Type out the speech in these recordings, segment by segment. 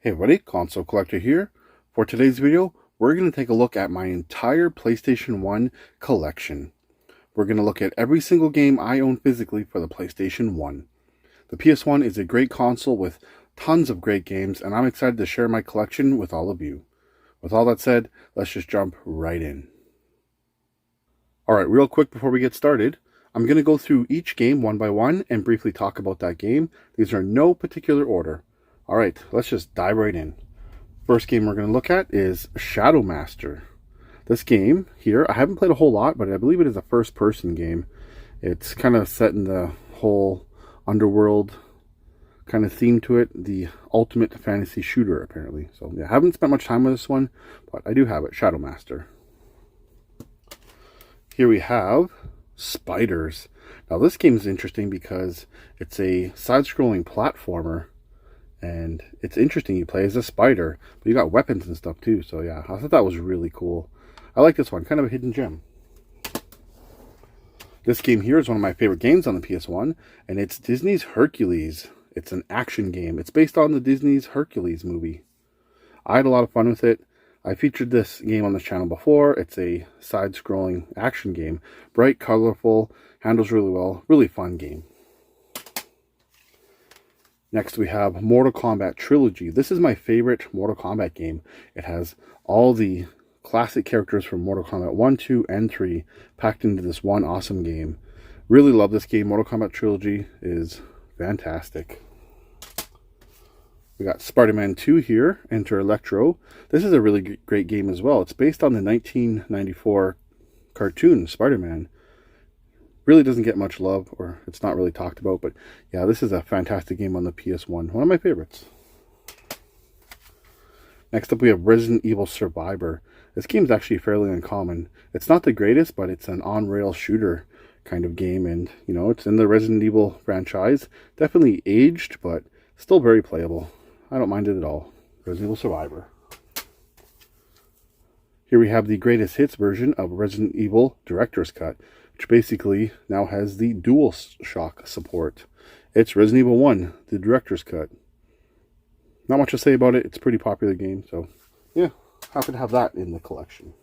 Hey everybody, Console Collector here. For today's video, we're going to take a look at my entire PlayStation 1 collection. We're going to look at every single game I own physically for the PlayStation 1. The PS1 is a great console with tons of great games, and I'm excited to share my collection with all of you. With all that said, let's just jump right in. Alright, real quick before we get started, I'm going to go through each game one by one and briefly talk about that game. These are in no particular order. Alright, let's just dive right in. First game we're going to look at is Shadow Master. This game here, I haven't played a whole lot, but I believe it is a first-person game. It's kind of set in the whole underworld kind of theme to it, the ultimate fantasy shooter apparently. So yeah, I haven't spent much time with this one, but I do have it, Shadow Master. Here we have Spiders. Now this game is interesting because it's a side-scrolling platformer. And it's interesting, you play as a spider, but you got weapons and stuff too. So yeah, I thought that was really cool. I like this one, kind of a hidden gem. This game here is one of my favorite games on the PS1, and it's Disney's Hercules. It's an action game. It's based on the Disney's Hercules movie. I had a lot of fun with it. I featured this game on this channel before. It's a side-scrolling action game. Bright, colorful, handles really well. Really fun game. Next we have Mortal Kombat Trilogy. This is my favorite Mortal Kombat game. It has all the classic characters from Mortal Kombat 1, 2, and 3 packed into this one awesome game. Really love this game. Mortal Kombat Trilogy is fantastic. We got Spider-Man 2 here, Enter Electro. This is a really great game as well. It's based on the 1994 cartoon Spider-Man. Really doesn't get much love, or it's not really talked about, but yeah, this is a fantastic game on the PS1. One of my favorites. Next up we have Resident Evil Survivor. This game is actually fairly uncommon. It's not the greatest, but it's an on-rail shooter kind of game, and you know, it's in the Resident Evil franchise. Definitely aged, but still very playable. I don't mind it at all. Resident Evil Survivor. Here we have the greatest hits version of Resident Evil Director's Cut, which basically now has the DualShock support. It's Resident Evil 1, the Director's Cut. Not much to say about it. It's a pretty popular game, so yeah, happy to have that in the collection.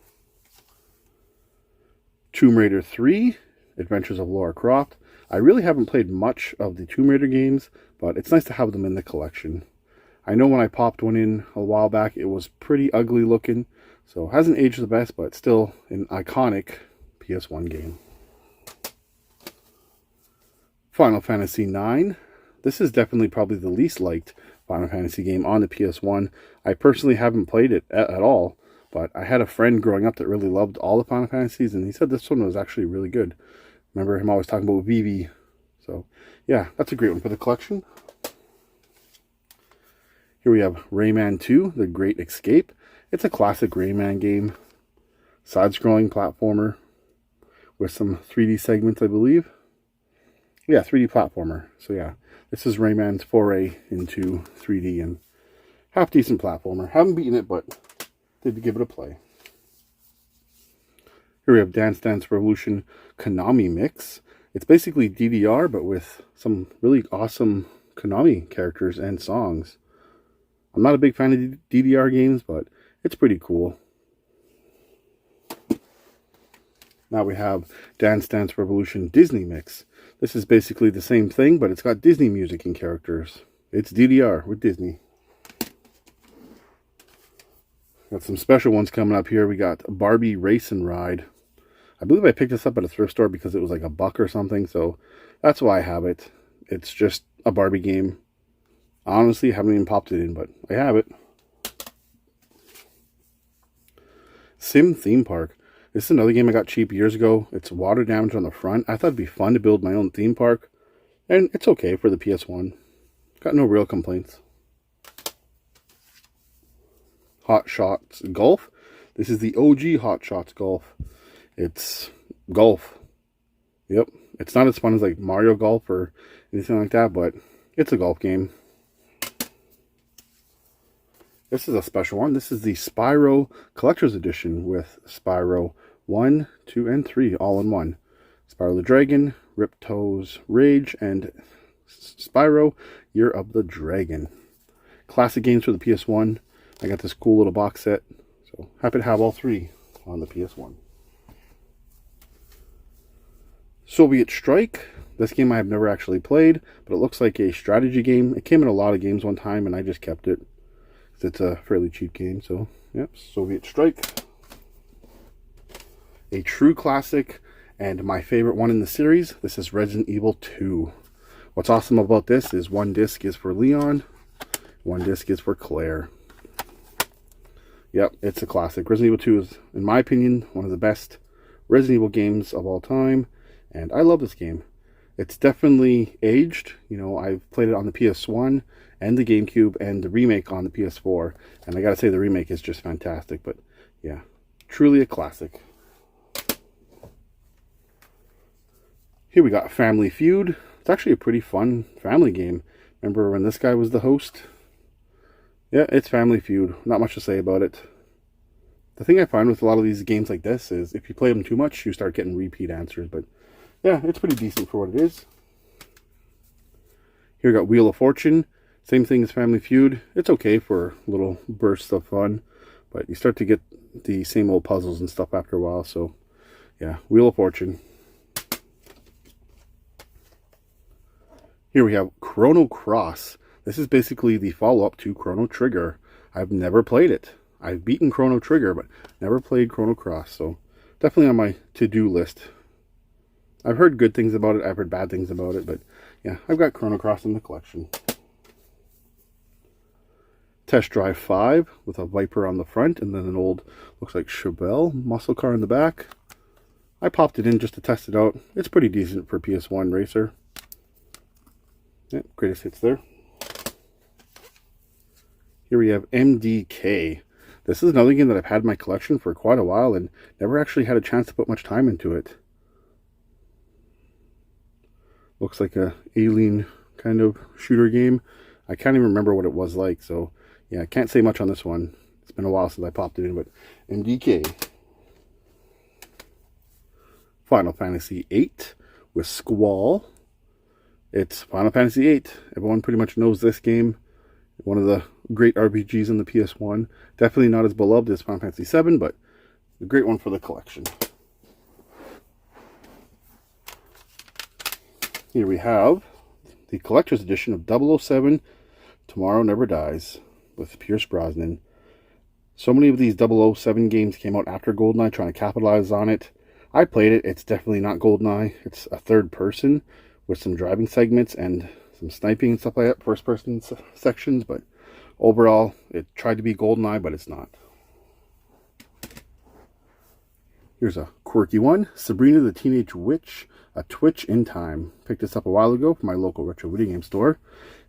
Tomb Raider 3, Adventures of Lara Croft. I really haven't played much of the Tomb Raider games, but it's nice to have them in the collection. I know when I popped one in a while back, it was pretty ugly looking, so it hasn't aged the best, but still an iconic PS1 game. Final Fantasy IX. This is definitely probably the least liked Final Fantasy game on the PS1. I personally haven't played it at all, but I had a friend growing up that really loved all the Final Fantasies, and he said this one was actually really good. Remember him always talking about Vivi. So yeah, that's a great one for the collection. Here we have Rayman 2, The Great Escape. It's a classic Rayman game. Side-scrolling platformer with some 3D segments, I believe. Yeah, 3D platformer. So yeah, this is Rayman's foray into 3D and half decent platformer. Haven't beaten it, but did give it a play. Here we have Dance Dance Revolution Konami Mix. It's basically DDR, but with some really awesome Konami characters and songs. I'm not a big fan of DDR games, but it's pretty cool. Now we have Dance Dance Revolution Disney Mix. This is basically the same thing, but it's got Disney music and characters. It's DDR with Disney. Got some special ones coming up here. We got Barbie Race and Ride. I believe I picked this up at a thrift store because it was like $1 or something, so that's why I have it. It's just a Barbie game. Honestly, I haven't even popped it in, but I have it. Sim Theme Park. This is another game I got cheap years ago. It's water damage on the front. I thought it'd be fun to build my own theme park. And it's okay for the PS1. Got no real complaints. Hot Shots Golf. This is the OG Hot Shots Golf. It's golf. Yep. It's not as fun as like Mario Golf or anything like that, but it's a golf game. This is a special one. This is the Spyro Collector's Edition with Spyro 1, 2, and 3 all in one. Spyro the Dragon, Ripto's Rage, and Spyro Year of the Dragon. classic games for the PS1. I got this cool little box set. So happy to have all three on the PS1. Soviet Strike. This game I have never actually played, but it looks like a strategy game. It came in a lot of games one time, and I just kept it. It's a fairly cheap game, so yep, Soviet Strike. A true classic, and my favorite one in the series. This is Resident Evil 2. What's awesome about this is one disc is for Leon, one disc is for Claire. Yep, it's a classic. Resident Evil 2 is, in my opinion, one of the best Resident Evil games of all time, and I love this game. It's definitely aged. You know, I've played it on the PS1 and the GameCube and the remake on the PS4, and I gotta say the remake is just fantastic. But yeah, truly a classic. Here we got Family Feud. It's actually a pretty fun family game. Remember when this guy was the host? Yeah, it's Family Feud. Not much to say about it. The thing I find with a lot of these games like this is if you play them too much, you start getting repeat answers. But yeah, it's pretty decent for what it is. Here we got Wheel of Fortune. Same thing as Family Feud. It's okay for little bursts of fun, but you start to get the same old puzzles and stuff after a while. So yeah, Wheel of Fortune. Here we have Chrono Cross. This is basically the follow-up to Chrono Trigger. I've never played it. I've beaten Chrono Trigger, but never played Chrono Cross. So definitely on my to-do list. I've heard good things about it. I've heard bad things about it. But yeah, I've got Chrono Cross in the collection. Test Drive 5 with a Viper on the front and then an old, looks like Chevelle muscle car in the back. I popped it in just to test it out. It's pretty decent for PS1 racer. Yep, greatest hits there. Here we have MDK. This is another game that I've had in my collection for quite a while and never actually had a chance to put much time into it. Looks like a alien kind of shooter game. I can't even remember what it was like, so yeah, I can't say much on this one. It's been a while since I popped it in, but MDK. Final Fantasy VIII with Squall. It's Final Fantasy VIII. Everyone pretty much knows this game. One of the great RPGs in the PS1. Definitely not as beloved as Final Fantasy VII, but a great one for the collection. Here we have the collector's edition of 007 Tomorrow Never Dies with Pierce Brosnan. So many of these 007 games came out after GoldenEye, trying to capitalize on it. I played it. It's definitely not GoldenEye. It's a third person with some driving segments and some sniping and stuff like that, first person sections, but overall it tried to be GoldenEye, but it's not. Here's a quirky one, Sabrina the Teenage Witch, a Twitch in Time. Picked this up a while ago from my local retro video game store,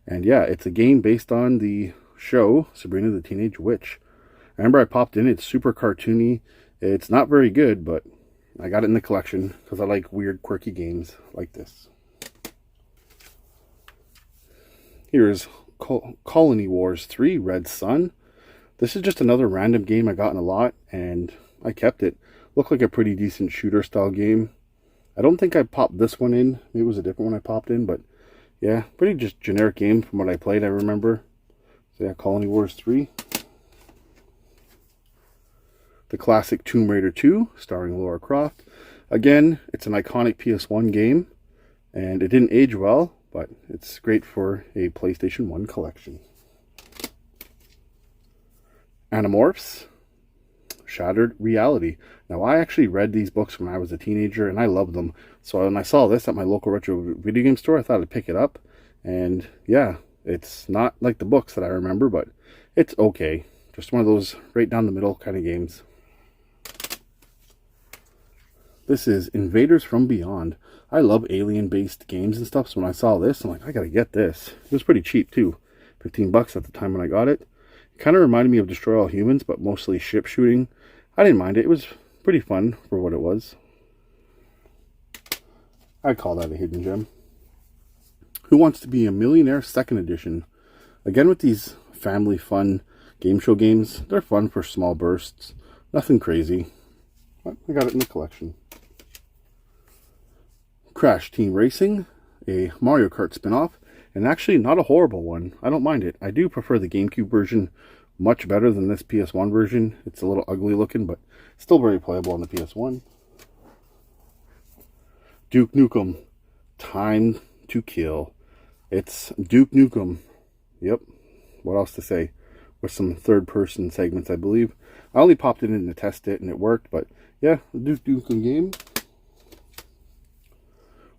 and yeah, it's a game based on the show Sabrina the Teenage Witch. I remember I popped in. It's super cartoony. It's not very good, but I got it in the collection because I like weird quirky games like this. Here's Colony Wars 3 Red Sun. This is just another random game I got in a lot, and I kept it. Looked like a pretty decent shooter style game. I don't think I popped this one in. Maybe it was a different one I popped in, but yeah, pretty just generic game from what I played, I remember. So yeah, Colony Wars 3. The classic Tomb Raider 2, starring Lara Croft. Again, it's an iconic PS1 game, and it didn't age well, but it's great for a PlayStation 1 collection. Animorphs, Shattered Reality. Now, I actually read these books when I was a teenager, and I loved them. So when I saw this at my local retro video game store, I thought I'd pick it up. And yeah, it's not like the books that I remember, but it's okay. Just one of those right down the middle kind of games. This is Invaders from Beyond. I love alien-based games and stuff, so when I saw this, I'm like, I gotta get this. It was pretty cheap, too. 15 bucks at the time when I got it. It kind of reminded me of Destroy All Humans, but mostly ship shooting. I didn't mind it. It was pretty fun for what it was. I'd call that a hidden gem. Who Wants to Be a Millionaire? Second Edition. Again, with these family fun game show games, they're fun for small bursts. Nothing crazy. But I got it in the collection. Crash Team Racing, a Mario Kart spin-off. and actually not a horrible one. I don't mind it. I do prefer the GameCube version much better than this PS1 version. It's a little ugly looking, but still very playable on the PS1. Duke Nukem, Time to Kill. It's Duke Nukem. Yep. What else to say? With some third-person segments, I believe. I only popped it in to test it, and it worked. But yeah, the Duke Nukem game.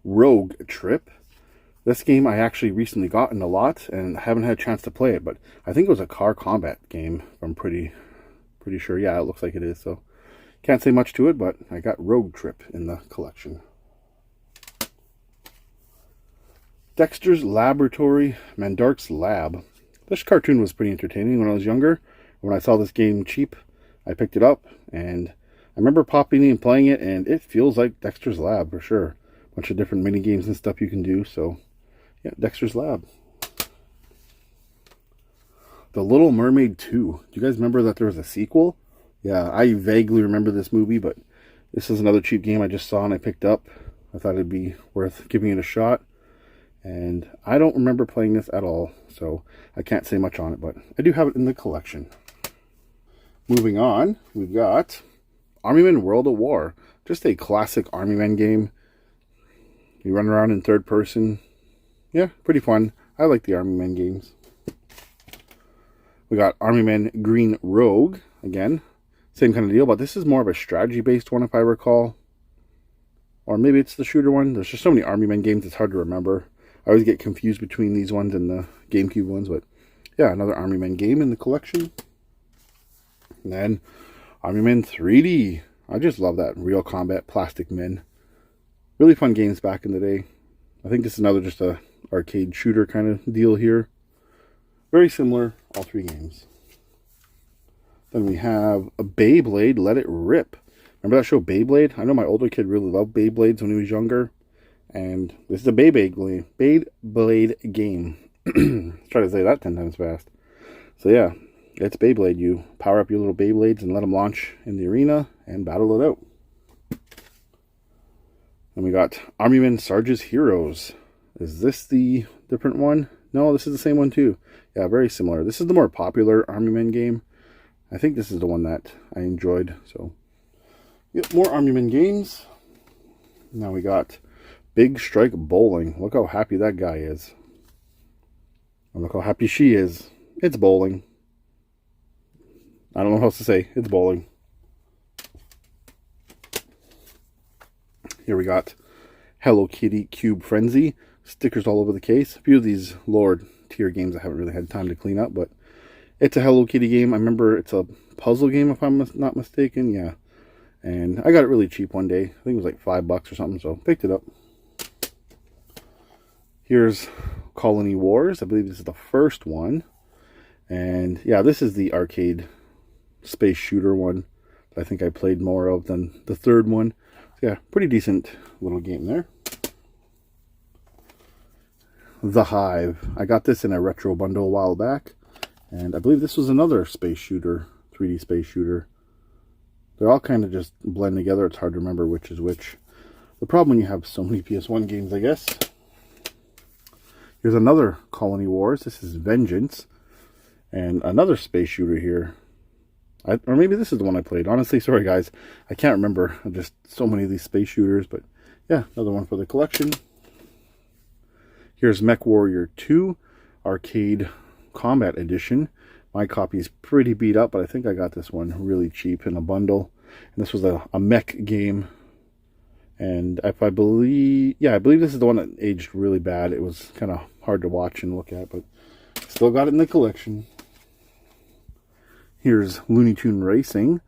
Rogue Trip. This game I actually recently gotten a lot, and haven't had a chance to play it. But I think it was a car combat game. I'm pretty sure. Yeah, it looks like it is. So can't say much to it, but I got Rogue Trip in the collection. Dexter's Laboratory, Mandark's Lab. This cartoon was pretty entertaining when I was younger. When I saw this game cheap, I picked it up, and I remember popping in and playing it, and it feels like Dexter's Lab for sure. A bunch of different mini games and stuff you can do, so yeah, Dexter's Lab. The Little Mermaid 2. Do you guys remember that there was a sequel? Yeah, I vaguely remember this movie, but this is another cheap game I just saw and I picked up. I thought it'd be worth giving it a shot. And I don't remember playing this at all, so I can't say much on it, but I do have it in the collection. Moving on, we've got Army Men World at War. Just a classic Army Men game. You run around in third person. Yeah, pretty fun. I like the Army Men games. We got Army Men Green Rogue. Again, same kind of deal, but this is more of a strategy-based one if I recall. Or maybe it's the shooter one. There's just so many Army Men games, it's hard to remember. I always get confused between these ones and the GameCube ones, but yeah, another Army Men game in the collection. And then Army Men 3D. I just love that. Real combat, plastic men. Really fun games back in the day. I think this is another just a arcade shooter kind of deal here. Very similar, all three games. Then we have a Beyblade, Let It Rip. Remember that show Beyblade? I know my older kid really loved Beyblades when he was younger. And this is a Beyblade game. Let's try to say that 10 times fast. So yeah, it's Beyblade. You power up your little Beyblades and let them launch in the arena and battle it out. And we got Army Men Sarge's Heroes. Is this the different one? No, this is the same one too. Yeah, very similar. This is the more popular Army Men game. I think this is the one that I enjoyed. So, yep, more Army Men games. Now we got Big Strike Bowling. Look how happy that guy is. And look how happy she is. It's bowling. I don't know what else to say. It's bowling. Here we got Hello Kitty Cube Frenzy. Stickers all over the case. A few of these lower tier games I haven't really had time to clean up, but it's a Hello Kitty game. I remember it's a puzzle game if I'm not mistaken. Yeah. And I got it really cheap one day. I think it was like $5 or something, so picked it up. Here's Colony Wars. I believe this is the first one. And yeah, this is the arcade space shooter one that I think I played more of than the third one. So yeah, pretty decent little game there. The Hive. I got this in a retro bundle a while back. And I believe this was another space shooter, 3D space shooter. They're all kind of just blend together. It's hard to remember which is which. The problem when you have so many PS1 games, I guess. Here's another Colony Wars. This is Vengeance. And another space shooter here. Or maybe this is the one I played. Honestly, sorry guys. I can't remember. Just so many of these space shooters. But yeah, another one for the collection. Here's Mech Warrior 2 Arcade Combat Edition. My copy is pretty beat up, but I think I got this one really cheap in a bundle. And this was a mech game. And if I believe, yeah, I believe this is the one that aged really bad. It was kind of hard to watch and look at, but still got it in the collection. Here's Looney Tune Racing.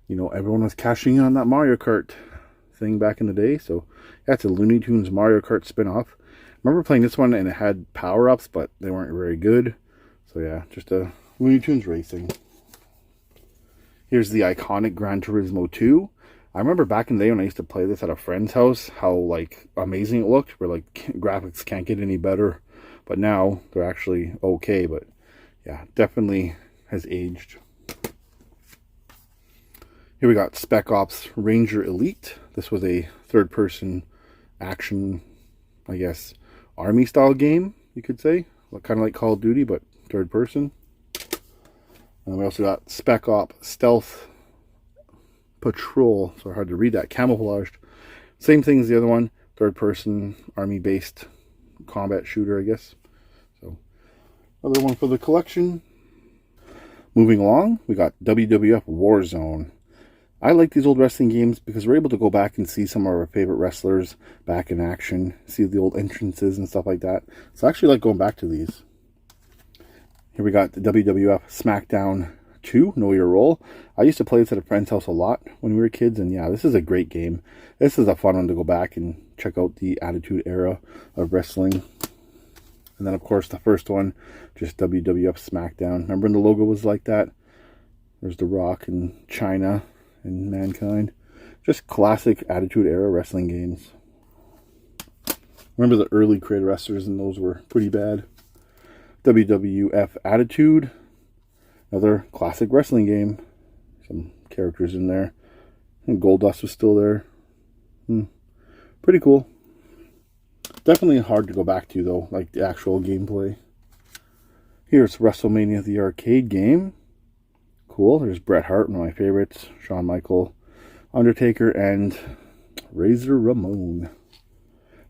You know, everyone was cashing in on that Mario Kart thing back in the day. So that's a Looney Tunes Mario Kart spin-off. I remember playing this one and it had power-ups, but they weren't very good. So yeah, just a Looney Tunes Racing. Here's the iconic Gran Turismo 2. I remember back in the day when I used to play this at a friend's house, how like amazing it looked. Where like graphics can't get any better. But now they're actually okay. But yeah, definitely has aged. Here we got Spec Ops Ranger Elite. This was a third-person action, I guess, army-style game. you could say. Kind of like Call of Duty, but third person. And we also got Spec Op Stealth Patrol. So hard to read that. Camouflaged. Same thing as the other one. Third person, army-based combat shooter, I guess. So, another one for the collection. Moving along, we got WWF Warzone. I like these old wrestling games because we're able to go back and see some of our favorite wrestlers back in action, see the old entrances and stuff like that. So I actually like going back to these. Here we got the WWF SmackDown 2, Know Your Role. I used to play this at a friend's house a lot when we were kids, and yeah, this is a great game. This is a fun one to go back and check out the Attitude Era of wrestling. And then, of course, the first one, just WWF SmackDown. Remember when the logo was like that? There's The Rock and China and Mankind. Just classic Attitude Era wrestling games. Remember the early creator wrestlers, and those were pretty bad. WWF Attitude. Another classic wrestling game. Some characters in there. And Goldust was still there. Pretty cool. Definitely hard to go back to, though, like the actual gameplay. Here's WrestleMania, the arcade game. Cool. There's Bret Hart, one of my favorites. Shawn Michaels, Undertaker, and Razor Ramon.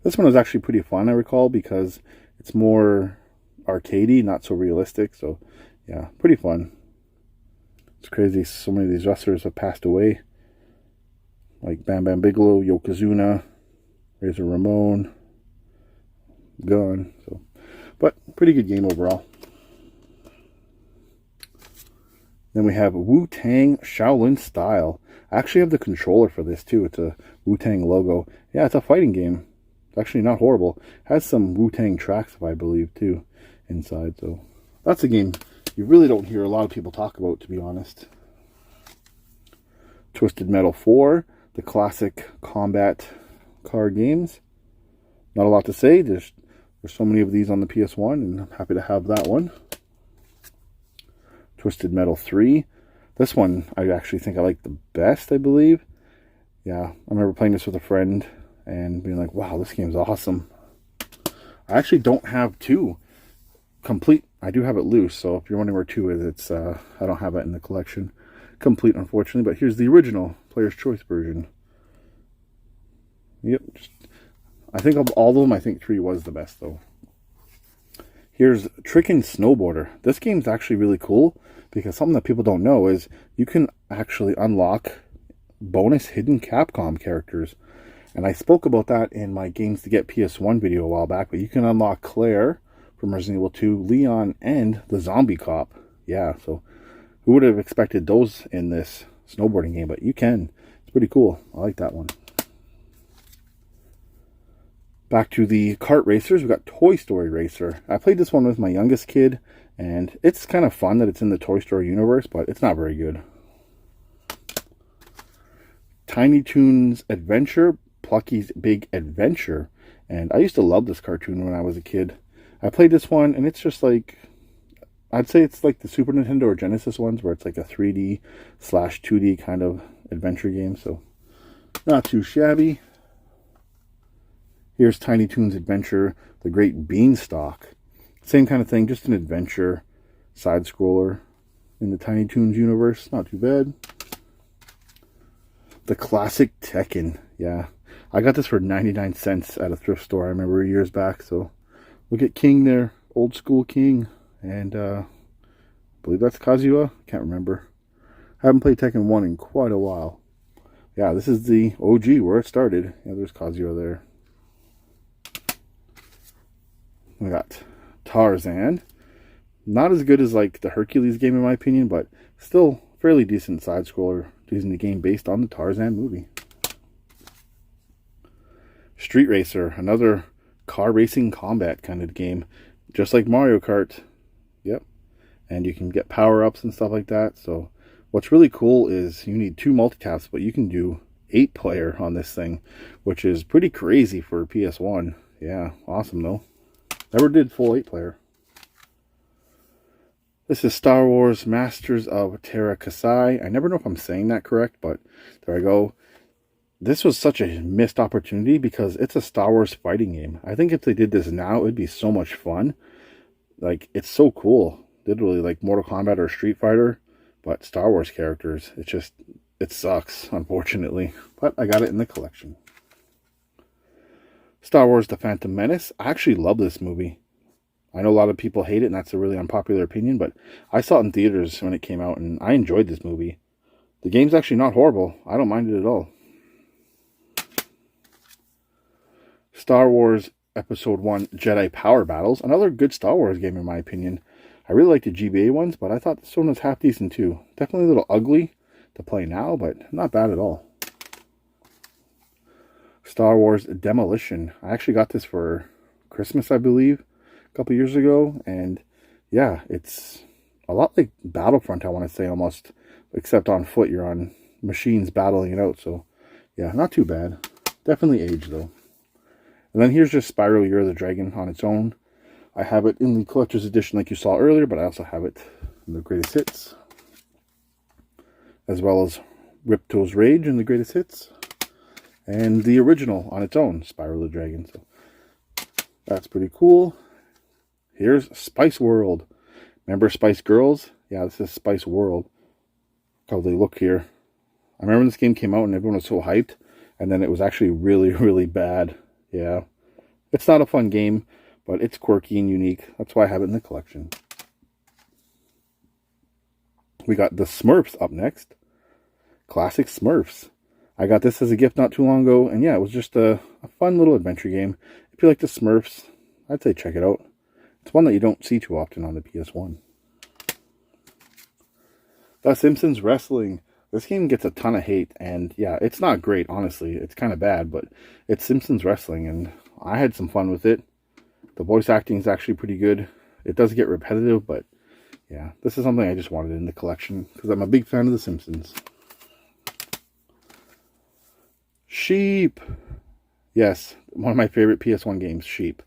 This one was actually pretty fun, I recall, because it's more arcadey, not so realistic. So, yeah, pretty fun. It's crazy. So many of these wrestlers have passed away. Like Bam Bam Bigelow, Yokozuna, Razor Ramon, gone. So, but pretty good game overall. Then we have Wu-Tang Shaolin Style. I actually have the controller for this too. It's a Wu-Tang logo. Yeah, it's a fighting game. It's actually not horrible. Has some Wu-Tang tracks, I believe, too, inside. So that's a game you really don't hear a lot of people talk about, to be honest. Twisted Metal 4, the classic combat car games. Not a lot to say. There's so many of these on the PS1, and I'm happy to have that one. Twisted Metal 3. This one I actually think I like the best, I believe. Yeah, I remember playing this with a friend and being like, wow, this game's awesome. I actually don't have 2 complete. I do have it loose, so if you're wondering where 2 is, it's I don't have it in the collection complete, unfortunately. But here's the original Player's Choice version. Yep, I think of all of them, I think 3 was the best, though. Here's Trickin' Snowboarder. This game's actually really cool because something that people don't know is you can actually unlock bonus hidden Capcom characters. And I spoke about that in my Games to Get PS1 video a while back, but you can unlock Claire from Resident Evil 2, Leon, and the Zombie Cop. Yeah, so who would have expected those in this snowboarding game? But you can. It's pretty cool. I like that one. Back to the kart racers, we've got Toy Story Racer. I played this one with my youngest kid, and it's kind of fun that it's in the Toy Story universe, but it's not very good. Tiny Toons Adventure, Plucky's Big Adventure. And I used to love this cartoon when I was a kid. I played this one, and it's just like, I'd say it's like the Super Nintendo or Genesis ones, where it's like a 3D/2D kind of adventure game, so not too shabby. Here's Tiny Toons Adventure, The Great Beanstalk. Same kind of thing, just an adventure side-scroller in the Tiny Toons universe. Not too bad. The classic Tekken. Yeah, I got this for 99 cents at a thrift store, I remember years back. So look at King there, old school King. And I believe that's Kazuya. Can't remember. I haven't played Tekken 1 in quite a while. Yeah, this is the OG where it started. Yeah, there's Kazuya there. We got Tarzan. Not as good as like the Hercules game in my opinion, but still fairly decent side scroller using the game based on the Tarzan movie. Street Racer, another car racing combat kind of game, just like Mario Kart. Yep. And you can get power-ups and stuff like that. So what's really cool is you need 2 multitaps, but you can do 8-player on this thing, which is pretty crazy for PS1. Yeah, awesome though. Never did full 8-player. This is Star Wars Masters of Terra Kasai. I never know if I'm saying that correct, but there I go. This was such a missed opportunity because it's a Star Wars fighting game. I think if they did this now, it'd be so much fun. Like, it's so cool. Literally, like Mortal Kombat or Street Fighter, but Star Wars characters. It's just, it sucks, unfortunately. But I got it in the collection. Star Wars The Phantom Menace. I actually love this movie. I know a lot of people hate it, and that's a really unpopular opinion, but I saw it in theaters when it came out, and I enjoyed this movie. The game's actually not horrible. I don't mind it at all. Star Wars Episode 1 Jedi Power Battles. Another good Star Wars game in my opinion. I really like the GBA ones, but I thought this one was half decent too. Definitely a little ugly to play now, but not bad at all. Star Wars Demolition. I actually got this for Christmas, I believe, a couple years ago, and yeah, it's a lot like Battlefront, I want to say, almost, except on foot. You're on machines battling it out, so yeah, not too bad. Definitely aged though. And then here's just Spyro Year of the Dragon on its own. I have it in the collector's edition like you saw earlier, but I also have it in the greatest hits, as well as Ripto's Rage in the greatest hits, and the original on its own, Spyro the Dragon. So that's pretty cool. Here's Spice World. Remember Spice Girls? Yeah, this is Spice World. Look how they look here. I remember when this game came out and everyone was so hyped, and then it was actually really, really bad. Yeah. It's not a fun game, but it's quirky and unique. That's why I have it in the collection. We got the Smurfs up next. Classic Smurfs. I got this as a gift not too long ago, and yeah, it was just a fun little adventure game. If you like the Smurfs, I'd say check it out. It's one that you don't see too often on the PS1. The Simpsons Wrestling. This game gets a ton of hate, and yeah, it's not great, honestly. It's kind of bad, but it's Simpsons Wrestling, and I had some fun with it. The voice acting is actually pretty good. It does get repetitive, but yeah, this is something I just wanted in the collection because I'm a big fan of The Simpsons. Sheep. Yes, one of my favorite PS1 games, Sheep.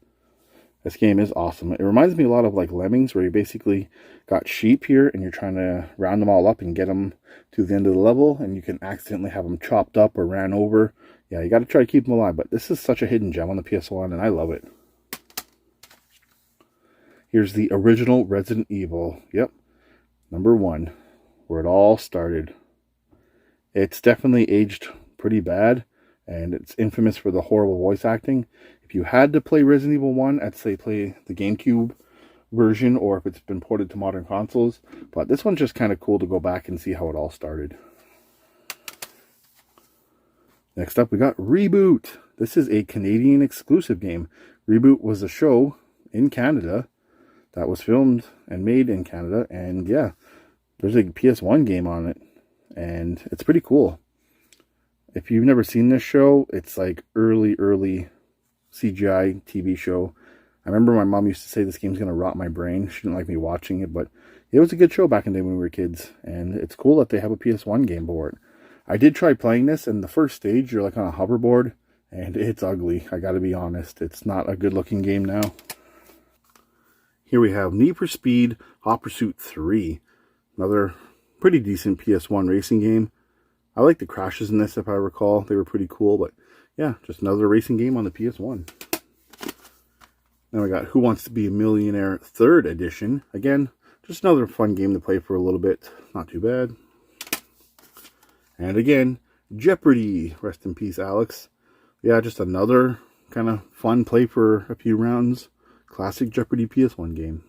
This game is awesome. It reminds me a lot of like Lemmings, where you basically got sheep here and you're trying to round them all up and get them to the end of the level, and you can accidentally have them chopped up or ran over. Yeah, you got to try to keep them alive, but this is such a hidden gem on the PS1, and I love it. Here's the original Resident Evil. Yep, #1, where it all started. It's definitely aged pretty bad, and it's infamous for the horrible voice acting. If you had to play Resident Evil 1, I'd say play the GameCube version, or if it's been ported to modern consoles. But this one's just kind of cool to go back and see how it all started. Next up, we got Reboot. This is a Canadian exclusive game. Reboot was a show in Canada that was filmed and made in Canada, and yeah, there's a PS1 game on it, and it's pretty cool. If you've never seen this show, it's like early CGI TV show. I remember my mom used to say this game's going to rot my brain. She didn't like me watching it, but it was a good show back in the day when we were kids, and it's cool that they have a PS1 game for it. I did try playing this, and the first stage, you're like on a hoverboard, and it's ugly. I gotta be honest. It's not a good looking game now. Here we have Need for Speed Hot Pursuit 3. Another pretty decent PS1 racing game. I like the crashes in this, if I recall. They were pretty cool, but yeah, just another racing game on the PS1. Then we got Who Wants to Be a Millionaire 3rd Edition. Again, just another fun game to play for a little bit. Not too bad. And again, Jeopardy! Rest in peace, Alex. Yeah, just another kind of fun play for a few rounds. Classic Jeopardy! PS1 game.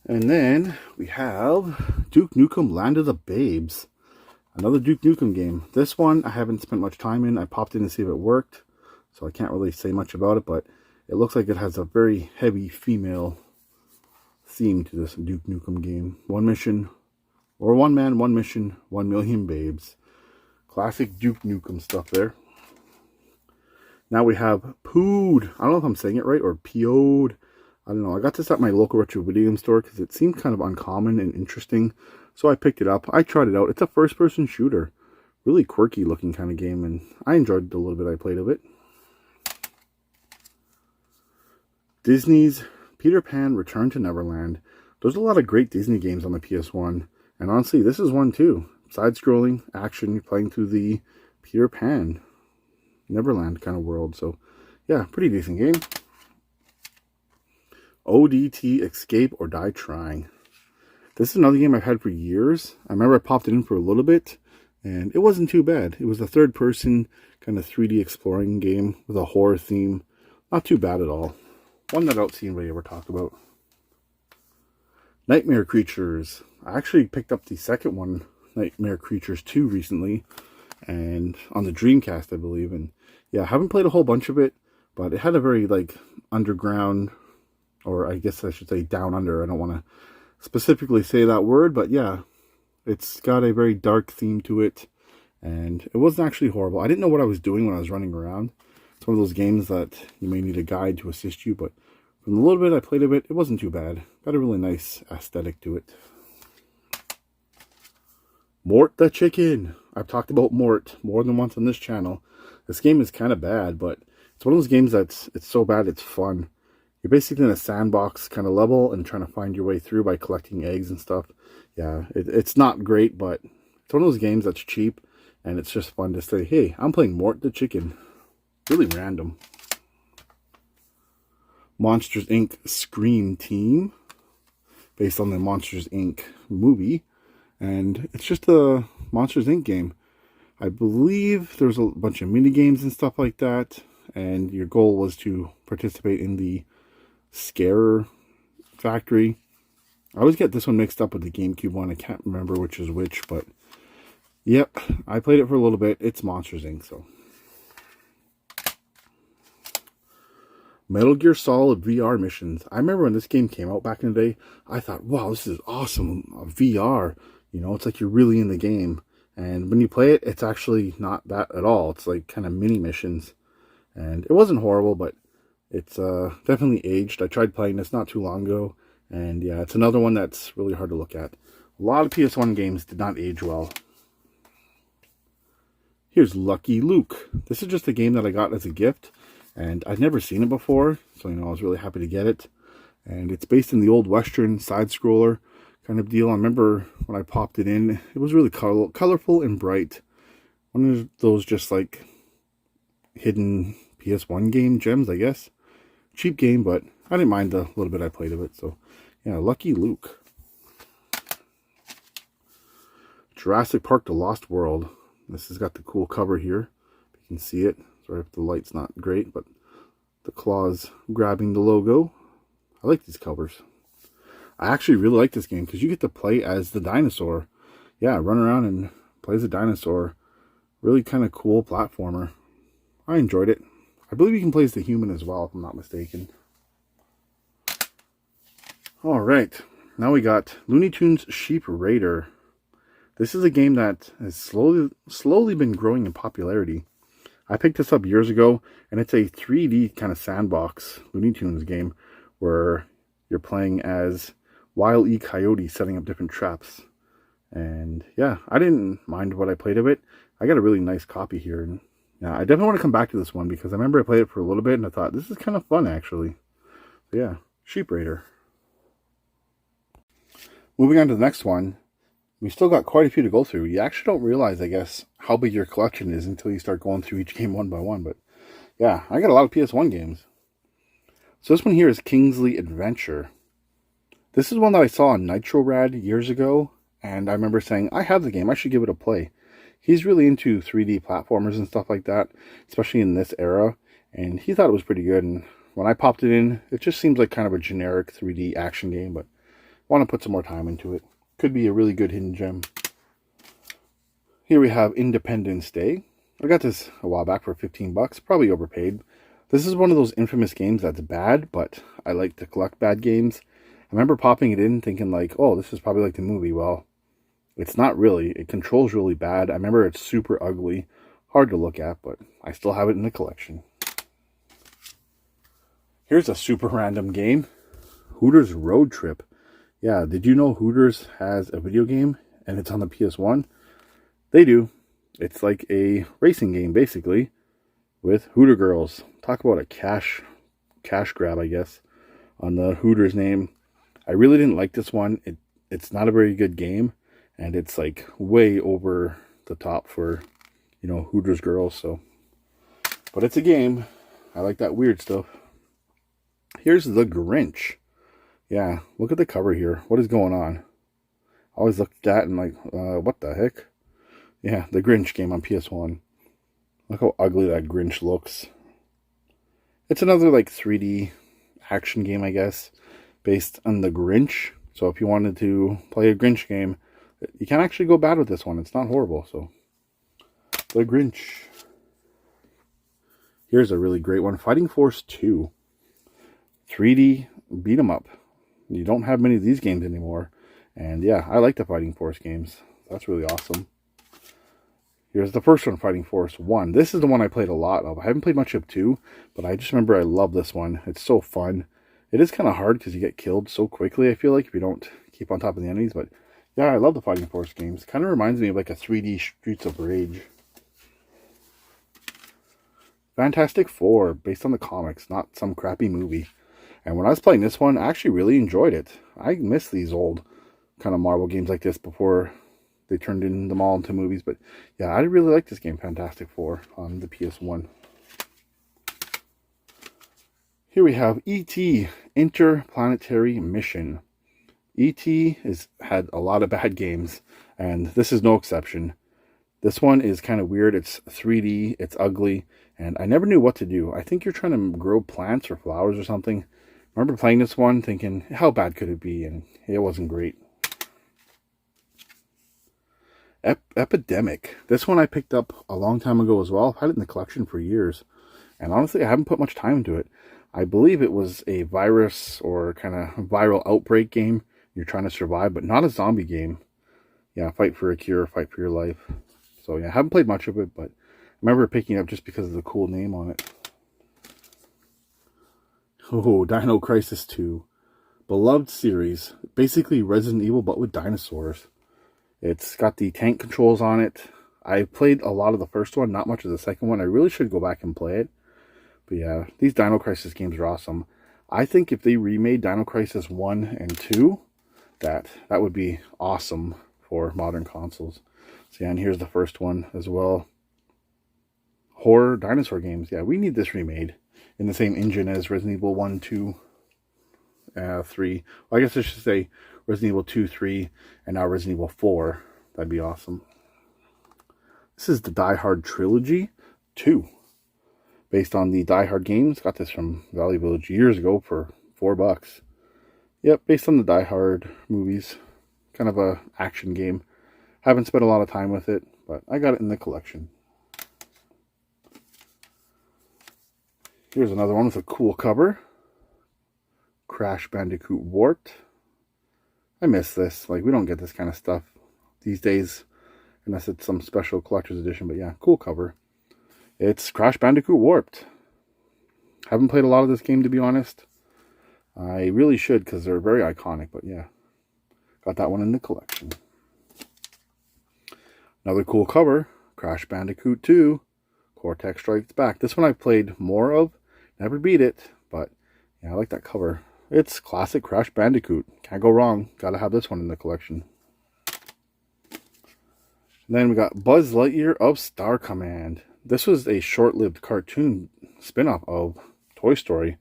And then we have Duke Nukem Land of the Babes. Another Duke Nukem game. This one I haven't spent much time in. I popped in to see if it worked, so I can't really say much about it, but it looks like it has a very heavy female theme to this Duke Nukem game. One mission, or one man, one mission, 1 million babes. Classic Duke Nukem stuff there. Now we have Pood. I don't know if I'm saying it right, or Pood. I don't know. I got this at my local retro video game store because it seemed kind of uncommon and interesting. So I picked it up. I tried it out. It's a first-person shooter. Really quirky looking kind of game, and I enjoyed the little bit I played of it. Disney's Peter Pan Return to Neverland. There's a lot of great Disney games on the PS1. And honestly, this is one too. Side-scrolling, action, you're playing through the Peter Pan, Neverland kind of world. So yeah, pretty decent game. ODT, Escape or Die Trying. This is another game I've had for years. I remember I popped it in for a little bit, and it wasn't too bad. It was a third-person kind of 3D exploring game with a horror theme. Not too bad at all. One that I don't see anybody ever talk about. Nightmare Creatures. I actually picked up the second one, Nightmare Creatures 2, recently, and on the Dreamcast, I believe. And yeah, I haven't played a whole bunch of it, but it had a very like underground, or I guess I should say down under. I don't want to specifically say that word, but yeah, it's got a very dark theme to it, and it wasn't actually horrible. I didn't know what I was doing when I was running around. It's one of those games that you may need a guide to assist you, but from the little bit I played of it, it wasn't too bad. Got a really nice aesthetic to it. Mort the Chicken. I've talked about Mort more than once on this channel. This game is kind of bad, but it's one of those games that's so bad it's fun. You're basically in a sandbox kind of level and trying to find your way through by collecting eggs and stuff. Yeah, it's not great, but it's one of those games that's cheap, and it's just fun to say, hey, I'm playing Mort the Chicken. Really random. Monsters, Inc. Scream Team, based on the Monsters, Inc. movie, and it's just a Monsters, Inc. game. I believe there's a bunch of mini games and stuff like that, and your goal was to participate in the Scare Factory. I always get this one mixed up with the GameCube one. I can't remember which is which, but yep, I played it for a little bit. It's Monsters, Inc. So Metal Gear Solid VR missions. I remember when this game came out back in the day, I thought, wow, this is awesome. VR, you know, it's like you're really in the game. And when you play it, it's actually not that at all. It's like kind of mini missions. And it wasn't horrible, but it's definitely aged. I tried playing this not too long ago. And yeah, it's another one that's really hard to look at. A lot of PS1 games did not age well. Here's Lucky Luke. This is just a game that I got as a gift. And I'd never seen it before. So, you know, I was really happy to get it. And it's based in the old Western side-scroller kind of deal. I remember when I popped it in, it was really colorful and bright. One of those just like hidden PS1 game gems, I guess. Cheap game, but I didn't mind the little bit I played of it. So yeah, Lucky Luke. Jurassic Park The Lost World. This has got the cool cover here. You can see it. Sorry if the light's not great, but the claws grabbing the logo. I like these covers. I actually really like this game because you get to play as the dinosaur. Yeah, run around and play as a dinosaur. Really kind of cool platformer. I enjoyed it. I believe you can play as the human as well, if I'm not mistaken. Alright, now we got Looney Tunes Sheep Raider. This is a game that has slowly been growing in popularity. I picked this up years ago, and it's a 3D kind of sandbox Looney Tunes game where you're playing as Wile E. Coyote setting up different traps. And yeah, I didn't mind what I played of it. I got a really nice copy here. And yeah, I definitely want to come back to this one because I remember I played it for a little bit and I thought, this is kind of fun actually. So yeah, Sheep Raider. Moving on to the next one. We still got quite a few to go through. You actually don't realize, I guess, how big your collection is until you start going through each game one by one. But yeah, I got a lot of PS1 games. So this one here is Kingsley Adventure. This is one that I saw on Nitro Rad years ago. And I remember saying, I have the game, I should give it a play. He's really into 3D platformers and stuff like that, especially in this era. And he thought it was pretty good. And when I popped it in, it just seems like kind of a generic 3D action game. But I want to put some more time into it. Could be a really good hidden gem. Here we have Independence Day. I got this a while back for 15 bucks, probably overpaid. This is one of those infamous games that's bad, but I like to collect bad games. I remember popping it in thinking like, oh, this is probably like the movie. Well, it's not really. It controls really bad. I remember it's super ugly, hard to look at, but I still have it in the collection. Here's a super random game. Hooters Road Trip. Yeah, did you know Hooters has a video game and it's on the PS1? They do. It's like a racing game, basically, with Hooter girls. Talk about a cash grab, I guess, on the Hooters name. I really didn't like this one. It's not a very good game, and it's like way over the top for, you know, Hooters girls, so. But it's a game. I like that weird stuff. Here's The Grinch. Yeah, look at the cover here. What is going on? I always looked at that and like, what the heck? Yeah, The Grinch game on PS1. Look how ugly that Grinch looks. It's another like 3D action game, I guess, based on The Grinch. So if you wanted to play a Grinch game, you can actually go bad with this one. It's not horrible, so. The Grinch. Here's a really great one. Fighting Force 2. 3D beat 'em up. You don't have many of these games anymore. And yeah, I like the Fighting Force games. That's really awesome. Here's the first one, Fighting Force 1. This is the one I played a lot of. I haven't played much of 2, but I just remember I love this one. It's so fun. It is kind of hard because you get killed so quickly, I feel like, if you don't keep on top of the enemies. But yeah, I love the Fighting Force games. Kind of reminds me of like a 3D Streets of Rage. Fantastic Four, based on the comics, not some crappy movie. And when I was playing this one, I actually really enjoyed it. I miss these old kind of Marvel games like this before they turned them all into movies. But yeah, I really like this game, Fantastic Four, on the PS1. Here we have E.T. Interplanetary Mission. E.T. has had a lot of bad games, and this is no exception. This one is kind of weird. It's 3D, it's ugly, and I never knew what to do. I think you're trying to grow plants or flowers or something. I remember playing this one thinking, how bad could it be? And it wasn't great. Epidemic. This one I picked up a long time ago as well. I've had it in the collection for years. And honestly, I haven't put much time into it. I believe it was a virus or kind of viral outbreak game. You're trying to survive, but not a zombie game. Yeah, fight for a cure, fight for your life. So yeah, I haven't played much of it, but I remember picking it up just because of the cool name on it. Oh, Dino Crisis 2. Beloved series. Basically Resident Evil, but with dinosaurs. It's got the tank controls on it. I played a lot of the first one, not much of the second one. I really should go back and play it. But yeah, these Dino Crisis games are awesome. I think if they remade Dino Crisis 1 and 2, that would be awesome for modern consoles. So yeah, and here's the first one as well. Horror dinosaur games. Yeah, we need this remade in the same engine as Resident Evil 1, 2, 3. Well, I guess I should say Resident Evil 2, 3, and now Resident Evil 4. That'd be awesome. This is the Die Hard Trilogy 2. Based on the Die Hard games. Got this from Valley Village years ago for $4. Yep, based on the Die Hard movies. Kind of a action game. Haven't spent a lot of time with it, but I got it in the collection. Here's another one with a cool cover. Crash Bandicoot Warped. I miss this. Like, we don't get this kind of stuff these days, unless it's some special collector's edition. But yeah, cool cover. It's Crash Bandicoot Warped. Haven't played a lot of this game, to be honest. I really should, because they're very iconic. But yeah, got that one in the collection. Another cool cover, Crash Bandicoot 2, Cortex Strikes Back. This one I've played more of. Never beat it, but yeah, I like that cover. It's classic Crash Bandicoot. Can't go wrong. Gotta have this one in the collection. And then we got Buzz Lightyear of Star Command. This was a short-lived cartoon spin-off of Toy Story.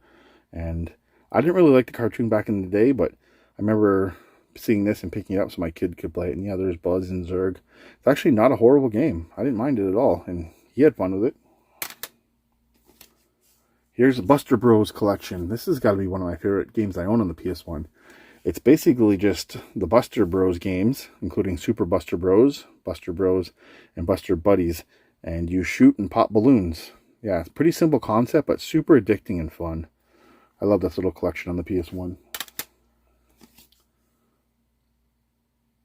And I didn't really like the cartoon back in the day, but I remember seeing this and picking it up so my kid could play it. And yeah, there's Buzz and Zurg. It's actually not a horrible game. I didn't mind it at all, and he had fun with it. Here's the Buster Bros collection. This has got to be one of my favorite games I own on the PS1. It's basically just the Buster Bros games, including Super Buster Bros, and Buster Buddies. And you shoot and pop balloons. Yeah, it's a pretty simple concept, but super addicting and fun. I love this little collection on the PS1.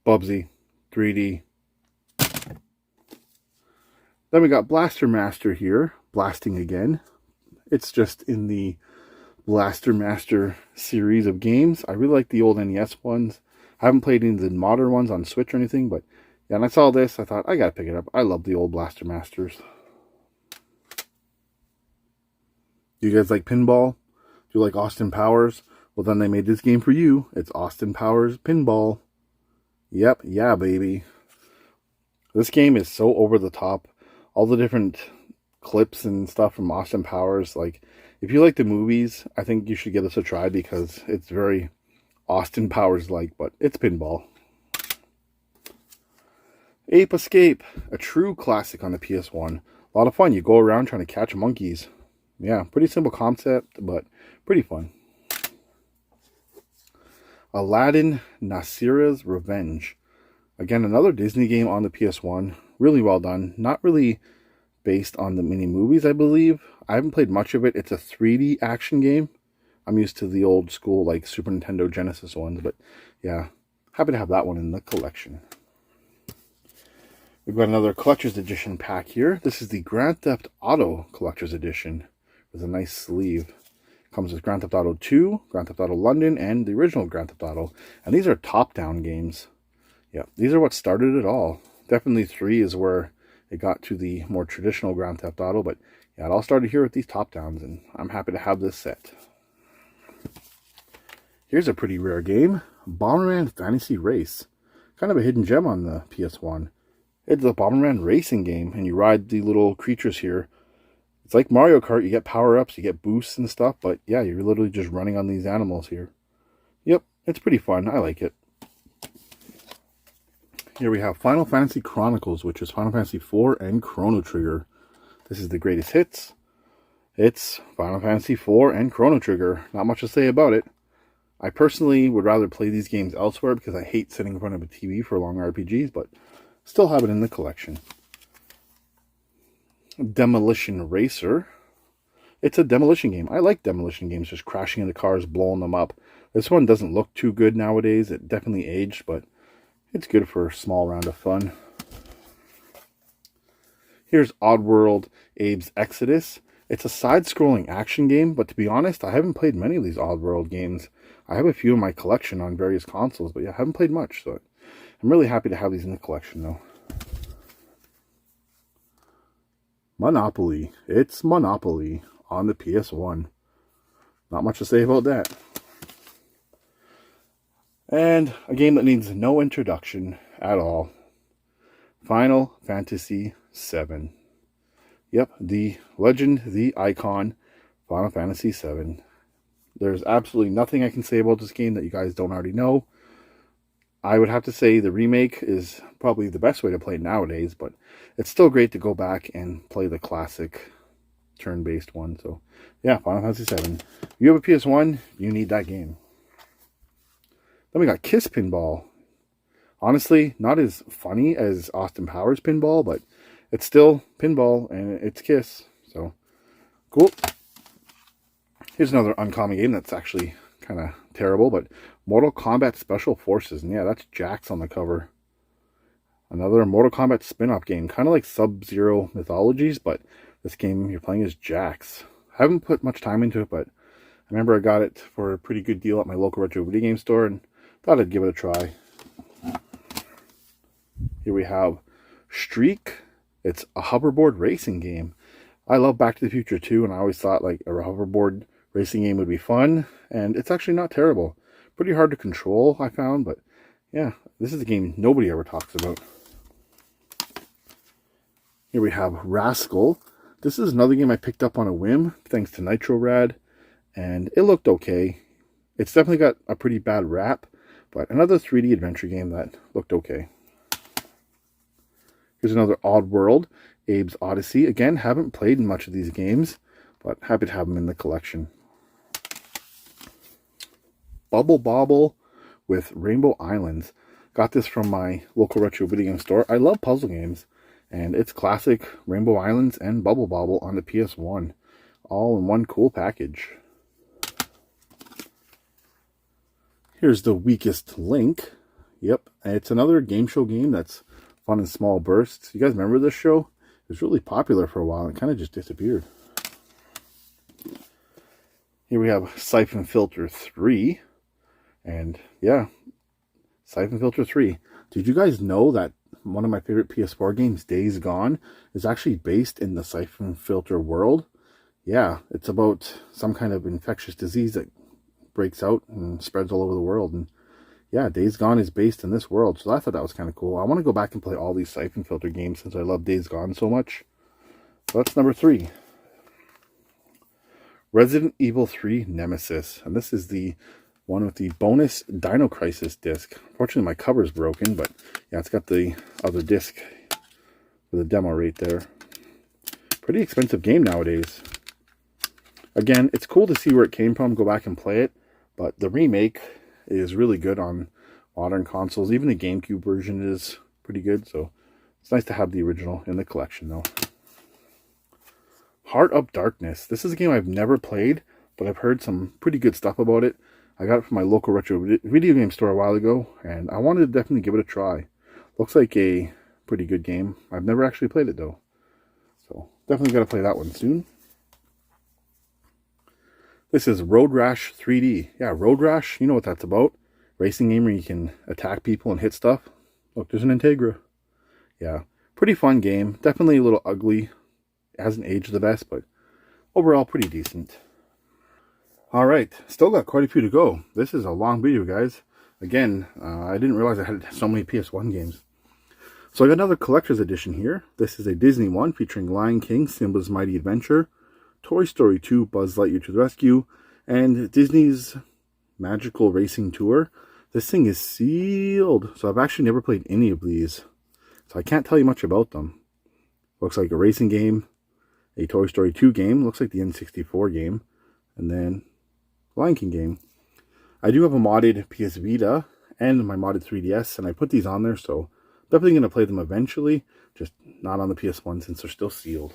Bubsy, 3D. Then we got Blaster Master here, blasting again. It's just in the Blaster Master series of games. I really like the old NES ones. I haven't played any of the modern ones on Switch or anything, but yeah, and I saw this, I thought, I gotta pick it up. I love the old Blaster Masters. Do you guys like pinball? Do you like Austin Powers? Well, then they made this game for you. It's Austin Powers Pinball. Yep, yeah, baby. This game is so over the top. all the different clips and stuff from Austin Powers. Like, if you like the movies, I think you should give this a try because it's very Austin Powers-like, but it's pinball. Ape Escape, a true classic on the PS1. A lot of fun. You go around trying to catch monkeys. Yeah, pretty simple concept, but pretty fun. Aladdin Nasira's Revenge. Again, another Disney game on the PS1. Really well done. Not really based on the mini movies, I believe. I haven't played much of it. It's a 3D action game. I'm used to the old school, like, Super Nintendo Genesis ones, but yeah, happy to have that one in the collection. We've got another Collector's Edition pack here. This is the Grand Theft Auto Collector's Edition with a nice sleeve. Comes with Grand Theft Auto 2, Grand Theft Auto London, and the original Grand Theft Auto. And these are top-down games. Yeah, these are what started it all. Definitely 3 is where it got to the more traditional Grand Theft Auto, but yeah, it all started here with these top-downs, and I'm happy to have this set. Here's a pretty rare game, Bomberman Fantasy Race. Kind of a hidden gem on the PS1. It's a Bomberman racing game, and you ride the little creatures here. It's like Mario Kart, you get power-ups, you get boosts and stuff, but yeah, you're literally just running on these animals here. Yep, it's pretty fun, I like it. Here we have Final Fantasy Chronicles, which is Final Fantasy IV and Chrono Trigger. This is the greatest hits. It's Final Fantasy IV and Chrono Trigger. Not much to say about it. I personally would rather play these games elsewhere because I hate sitting in front of a TV for long RPGs, but still have it in the collection. Demolition Racer. It's a demolition game. I like demolition games, just crashing into cars, blowing them up. This one doesn't look too good nowadays. It definitely aged, but it's good for a small round of fun. Here's Oddworld Abe's Exodus. It's a side-scrolling action game, but to be honest, I haven't played many of these Oddworld games. I have a few in my collection on various consoles, but yeah, I haven't played much, so I'm really happy to have these in the collection, though. Monopoly. It's Monopoly on the PS1. Not much to say about that. And a game that needs no introduction at all. Final Fantasy VII. Yep, the legend, the icon, Final Fantasy VII. There's absolutely nothing I can say about this game that you guys don't already know. I would have to say the remake is probably the best way to play it nowadays, but it's still great to go back and play the classic turn-based one. So, yeah, Final Fantasy VII. If you have a PS1, you need that game. Then we got Kiss Pinball. Honestly, not as funny as Austin Powers Pinball, but it's still pinball, and it's Kiss. So, cool. Here's another uncommon game that's actually kind of terrible, but Mortal Kombat Special Forces. And yeah, that's Jax on the cover. Another Mortal Kombat spin-off game. Kind of like Sub-Zero Mythologies, but this game you're playing as Jax. I haven't put much time into it, but I remember I got it for a pretty good deal at my local retro video game store, and thought I'd give it a try. Here we have Streak. It's a hoverboard racing game. I love Back to the Future 2, and I always thought like a hoverboard racing game would be fun, and it's actually not terrible. Pretty hard to control, I found, but yeah, this is a game nobody ever talks about. Here we have Rascal. This is another game I picked up on a whim, thanks to Nitro Rad, and it looked okay. It's definitely got a pretty bad rap, but another 3D adventure game that looked okay. Here's another Oddworld, Abe's Odyssey. Again, haven't played much of these games, but happy to have them in the collection. Bubble Bobble with Rainbow Islands. Got this from my local retro video game store. I love puzzle games, and it's classic Rainbow Islands and Bubble Bobble on the PS1. All in one cool package. Here's The Weakest Link. Yep, it's another game show game that's fun in small bursts. You guys remember this show? It was really popular for a while and kind of just disappeared. Here we have Siphon Filter 3. And yeah, Siphon Filter 3. Did you guys know that one of my favorite PS4 games, Days Gone, is actually based in the Siphon Filter world? Yeah, it's about some kind of infectious disease that breaks out and spreads all over the world. And yeah, Days Gone is based in this world, so I thought that was kind of cool. I want to go back and play all these Siphon Filter games since I love Days Gone so much. So that's number 3. Resident Evil 3 Nemesis. And this is the one with the bonus Dino Crisis disc. Unfortunately, my cover's broken, but yeah, it's got the other disc for the demo right there. Pretty expensive game nowadays. Again, it's cool to see where it came from, go back and play it, but the remake is really good on modern consoles. Even the GameCube version is pretty good, so it's nice to have the original in the collection, though. Heart of Darkness. This is a game I've never played, but I've heard some pretty good stuff about it. I got it from my local retro video game store a while ago, and I wanted to definitely give it a try. Looks like a pretty good game. I've never actually played it, though. So, definitely got to play that one soon. This is Road Rash 3D. Yeah, Road Rash, you know what that's about. Racing game where you can attack people and hit stuff. Look, there's an Integra. Yeah, pretty fun game. Definitely a little ugly. It hasn't aged the best, but overall pretty decent. Alright, still got quite a few to go. This is a long video, guys. Again, I didn't realize I had so many PS1 games. So I got another collector's edition here. This is a Disney one featuring Lion King, Simba's Mighty Adventure, Toy Story 2, Buzz Lightyear to the Rescue, and Disney's Magical Racing Tour. This thing is sealed, so I've actually never played any of these. So I can't tell you much about them. Looks like a racing game, a Toy Story 2 game, looks like the N64 game, and then Lion King game. I do have a modded PS Vita and my modded 3DS, and I put these on there, so definitely going to play them eventually, just not on the PS1 since they're still sealed.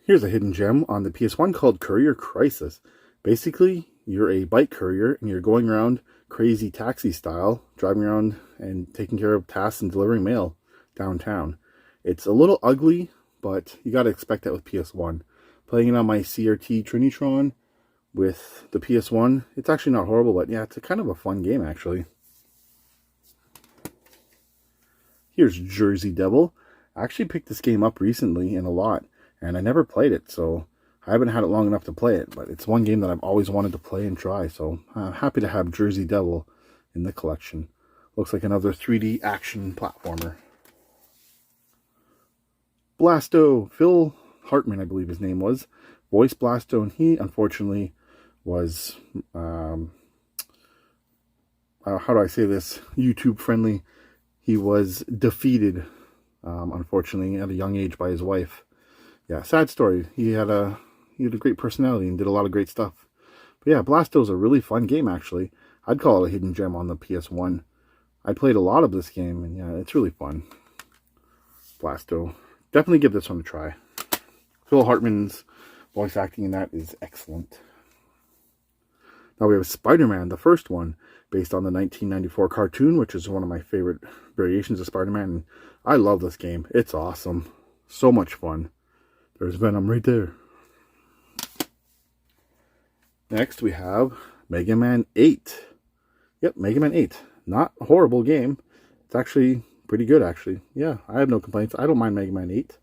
Here's a hidden gem on the PS1 called Courier Crisis. Basically, you're a bike courier and you're going around crazy taxi style, driving around and taking care of tasks and delivering mail downtown. It's a little ugly, but you got to expect that with PS1. Playing it on my CRT Trinitron with the PS1, it's actually not horrible, but yeah, it's a kind of a fun game actually. Here's Jersey Devil. I actually picked this game up recently in a lot, and I never played it, so I haven't had it long enough to play it, but it's one game that I've always wanted to play and try, so I'm happy to have Jersey Devil in the collection. Looks like another 3D action platformer. Blasto, Phil Hartman, I believe his name was, voiced Blasto, and he unfortunately was, how do I say this, YouTube friendly. He was defeated, unfortunately, at a young age by his wife. Yeah, sad story. He had a great personality and did a lot of great stuff. But yeah, Blasto's a really fun game, actually. I'd call it a hidden gem on the PS1. I played a lot of this game, and yeah, it's really fun. Blasto. Definitely give this one a try. Phil Hartman's voice acting in that is excellent. Now we have Spider-Man, the first one, based on the 1994 cartoon, which is one of my favorite variations of Spider-Man. And I love this game. It's awesome. So much fun. There's Venom right there. Next we have Mega Man 8. Yep, Mega Man 8. Not a horrible game. It's actually pretty good, actually. Yeah, I have no complaints. I don't mind Mega Man 8.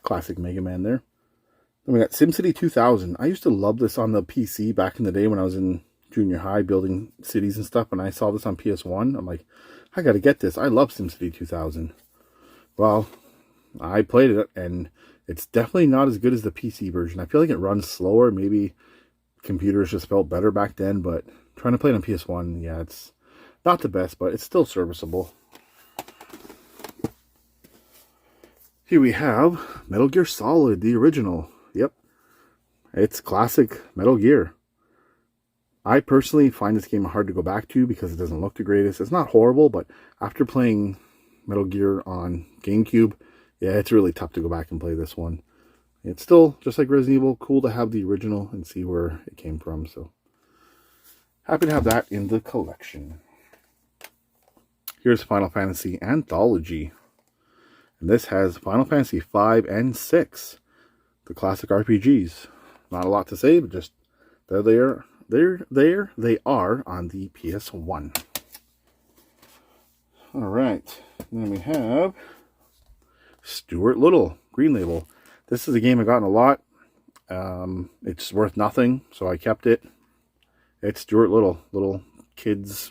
Classic Mega Man there. Then we got SimCity 2000. I used to love this on the PC back in the day when I was in junior high building cities and stuff. When I saw this on PS1, I'm like, I gotta get this. I love SimCity 2000. Well, I played it, and it's definitely not as good as the PC version. I feel like it runs slower. Maybe computers just felt better back then, but trying to play it on PS1, yeah, it's not the best, but it's still serviceable. Here we have Metal Gear Solid, the original. Yep, it's classic Metal Gear. I personally find this game hard to go back to because it doesn't look the greatest. It's not horrible, but after playing Metal Gear on GameCube, yeah, it's really tough to go back and play this one. It's still, just like Resident Evil, cool to have the original and see where it came from. So, happy to have that in the collection. Here's Final Fantasy Anthology. And this has Final Fantasy 5 and 6. The classic RPGs. Not a lot to say, but just there they are. There they are on the PS1. Alright. Then we have Stuart Little, Green Label. This is a game I've gotten a lot. It's worth nothing, so I kept it. It's Stuart Little kids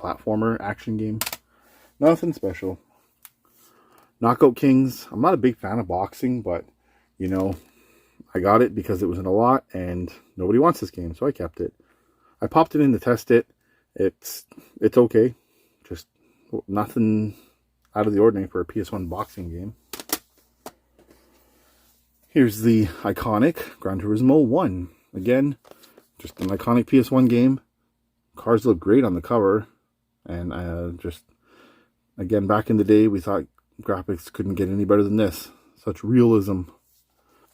platformer action game. Nothing special. Knockout Kings. I'm not a big fan of boxing, but, you know, I got it because it was in a lot, and nobody wants this game, so I kept it. I popped it in to test it. It's okay. Just nothing out of the ordinary for a PS1 boxing game. Here's the iconic Gran Turismo 1. Again, just an iconic PS1 game. Cars look great on the cover. And just, again, back in the day, we thought graphics couldn't get any better than this. Such realism.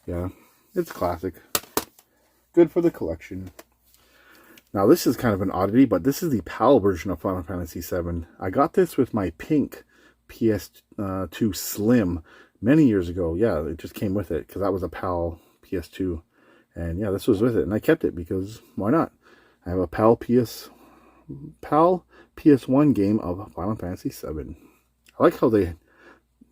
Yeah, it's classic. Good for the collection. Now, this is kind of an oddity, but this is the PAL version of Final Fantasy VII. I got this with my pink PS2 Slim many years ago. Yeah, it just came with it because that was a PAL PS2. And yeah, this was with it. And I kept it because why not? I have a PAL PS1 game of Final Fantasy VII. I like how they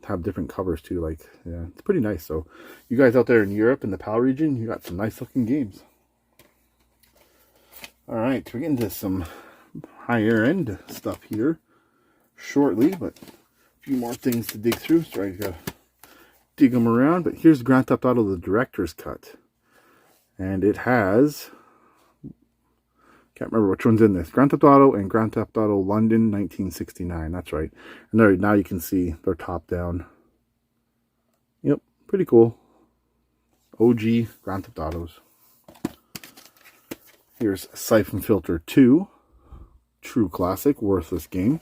have different covers too. Like, yeah, it's pretty nice. So you guys out there in Europe in the PAL region, you got some nice looking games. Alright, we're getting to some higher end stuff here shortly, but a few more things to dig through, so I gotta dig them around. But here's Grand Theft Auto, the director's cut. And it has, can't remember which one's in this, Grand Theft Auto and Grand Theft Auto London 1969, that's right. And there, now you can see they're top down. Yep, pretty cool. OG Grand Theft Autos. Here's Siphon Filter 2. True classic, worthless game.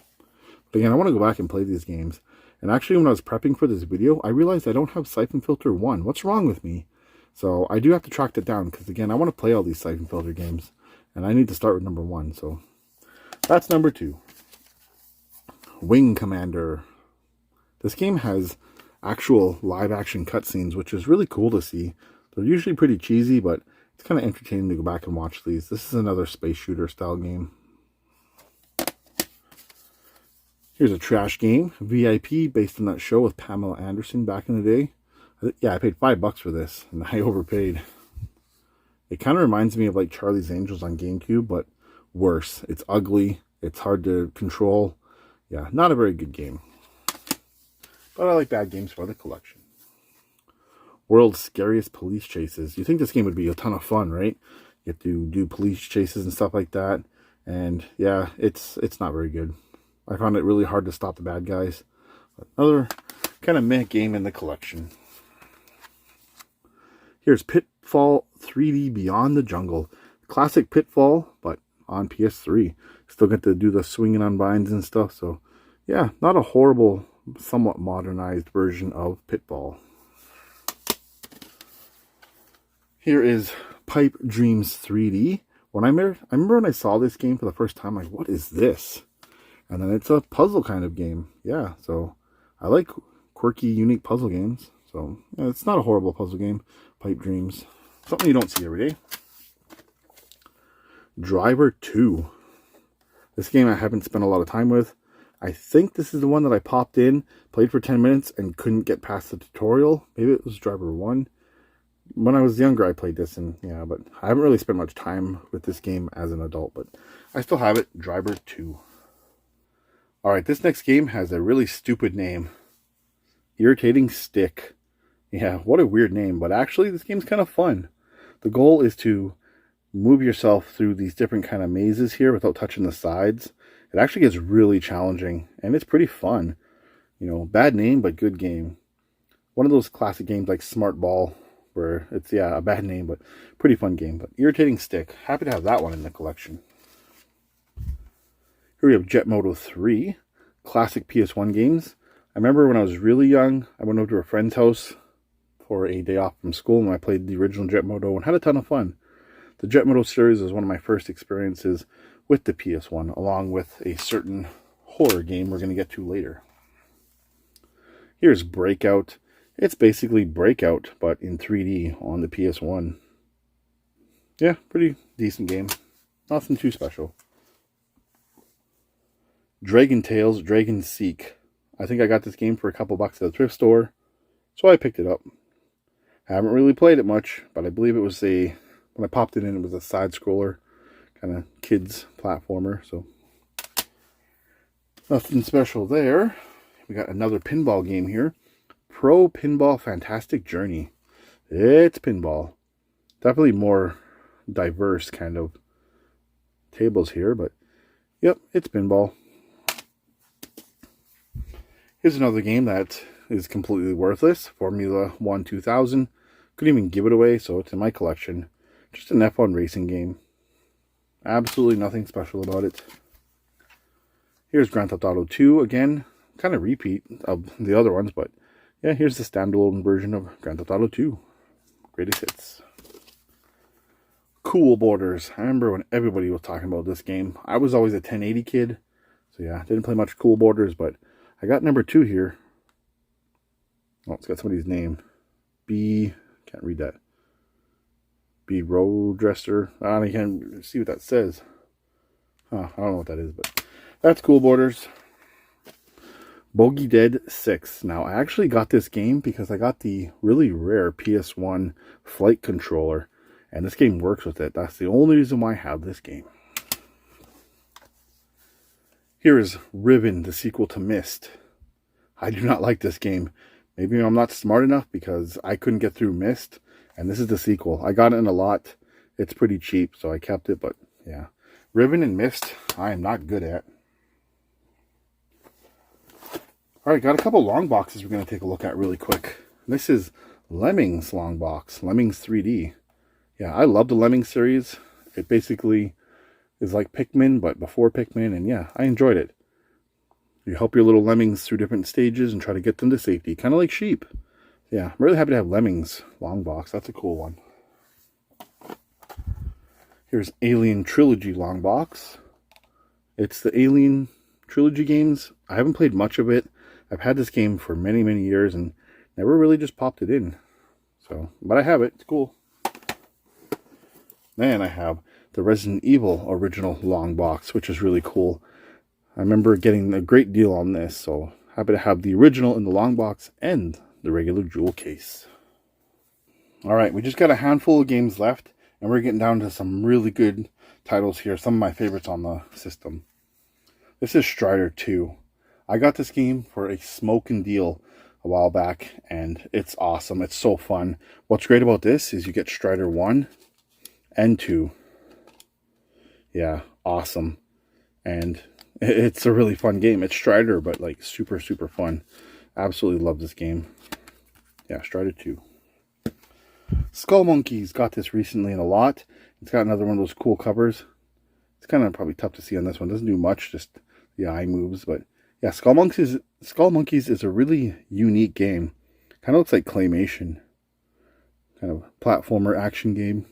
But again, I want to go back and play these games. And actually, when I was prepping for this video, I realized I don't have Siphon Filter 1. What's wrong with me? So I do have to track that down, because again, I want to play all these Siphon Filter games. And I need to start with number 1. So that's number 2. Wing Commander. This game has actual live action cutscenes, which is really cool to see. They're usually pretty cheesy, but it's kind of entertaining to go back and watch these. This is another space shooter style game. Here's a trash game, VIP, based on that show with Pamela Anderson back in the day. Yeah, I paid $5 for this, and I overpaid. It kind of reminds me of like Charlie's Angels on GameCube, but worse. It's ugly. It's hard to control. Yeah, not a very good game. But I like bad games for the collection. World's Scariest Police Chases. You think this game would be a ton of fun, right? You have to do police chases and stuff like that. And yeah, it's not very good. I found it really hard to stop the bad guys. But another kind of meh game in the collection. Here's Pitfall 3D Beyond the Jungle. Classic Pitfall, but on PS3. Still get to do the swinging on vines and stuff. So yeah, not a horrible, somewhat modernized version of Pitfall. Here is Pipe Dreams 3D. I remember when I saw this game for the first time, like, what is this? And then it's a puzzle kind of game. Yeah, so I like quirky, unique puzzle games. So yeah, it's not a horrible puzzle game. Pipe Dreams. Something you don't see every day. Driver 2. This game I haven't spent a lot of time with. I think this is the one that I popped in, played for 10 minutes, and couldn't get past the tutorial. Maybe it was Driver 1. When I was younger, I played this, and yeah, but I haven't really spent much time with this game as an adult, but I still have it. Driver 2. Alright, this next game has a really stupid name. Irritating Stick. Yeah, what a weird name, but actually this game's kind of fun. The goal is to move yourself through these different kind of mazes here without touching the sides. It actually gets really challenging, and it's pretty fun. You know, bad name, but good game. One of those classic games like Smart Ball, where it's, yeah, a bad name, but pretty fun game. But Irritating Stick. Happy to have that one in the collection. Here we have Jet Moto 3. Classic PS1 games. I remember when I was really young, I went over to a friend's house for a day off from school, and I played the original Jet Moto and had a ton of fun. The Jet Moto series was one of my first experiences with the PS1, along with a certain horror game we're going to get to later. Here's Breakout. It's basically Breakout, but in 3D on the PS1. Yeah, pretty decent game. Nothing too special. Dragon Tales, Dragon Seek. I think I got this game for a couple bucks at the thrift store, so I picked it up. I haven't really played it much, but I believe it was when I popped it in, it was a side-scroller, kind of kids platformer, so. Nothing special there. We got another pinball game here. Pro Pinball Fantastic Journey. It's pinball. Definitely more diverse kind of tables here, but yep, it's pinball. Here's another game that is completely worthless. Formula 1 2000. Couldn't even give it away, so it's in my collection. Just an F1 racing game. Absolutely nothing special about it. Here's Grand Theft Auto 2 again. Kind of repeat of the other ones, but yeah, here's the standalone version of Grand Theft Auto 2. Greatest hits. Cool Borders. I remember when everybody was talking about this game. I was always a 1080 kid, so yeah, didn't play much Cool Borders, but I got number 2 here. Oh, it's got somebody's name. Can't read that. B. Roadresser. I can't see what that says. Huh, I don't know what that is, but that's Cool Borders. Bogey Dead 6. Now, I actually got this game because I got the really rare PS1 flight controller, and this game works with it. That's the only reason why I have this game. Here is Riven, the sequel to Myst. I do not like this game. Maybe I'm not smart enough because I couldn't get through Myst, and this is the sequel. I got it in a lot. It's pretty cheap, so I kept it, but yeah. Riven and Myst, I am not good at. Alright, got a couple long boxes we're going to take a look at really quick. This is Lemmings long box, Lemmings 3D. Yeah, I love the Lemmings series. It basically is like Pikmin, but before Pikmin, and yeah, I enjoyed it. You help your little lemmings through different stages and try to get them to safety, kind of like sheep. Yeah, I'm really happy to have Lemmings long box. That's a cool one. Here's Alien Trilogy long box. It's the Alien Trilogy games. I haven't played much of it. I've had this game for many, many years and never really just popped it in. So, but I have it. It's cool. Then I have the Resident Evil original long box, which is really cool. I remember getting a great deal on this, so happy to have the original in the long box and the regular jewel case. Alright, we just got a handful of games left, and we're getting down to some really good titles here. Some of my favorites on the system. This is Strider 2. I got this game for a smoking deal a while back, and it's awesome. It's so fun. What's great about this is you get Strider 1 and 2. Yeah, awesome. And it's a really fun game. It's Strider, but like super, super fun. Absolutely love this game. Yeah, Strider 2. Skull Monkeys. Got this recently in a lot. It's got another one of those cool covers. It's kind of probably tough to see on this one. Doesn't do much, just the eye moves. But yeah, Skull Monkeys is a really unique game. Kind of looks like claymation. Kind of platformer action game.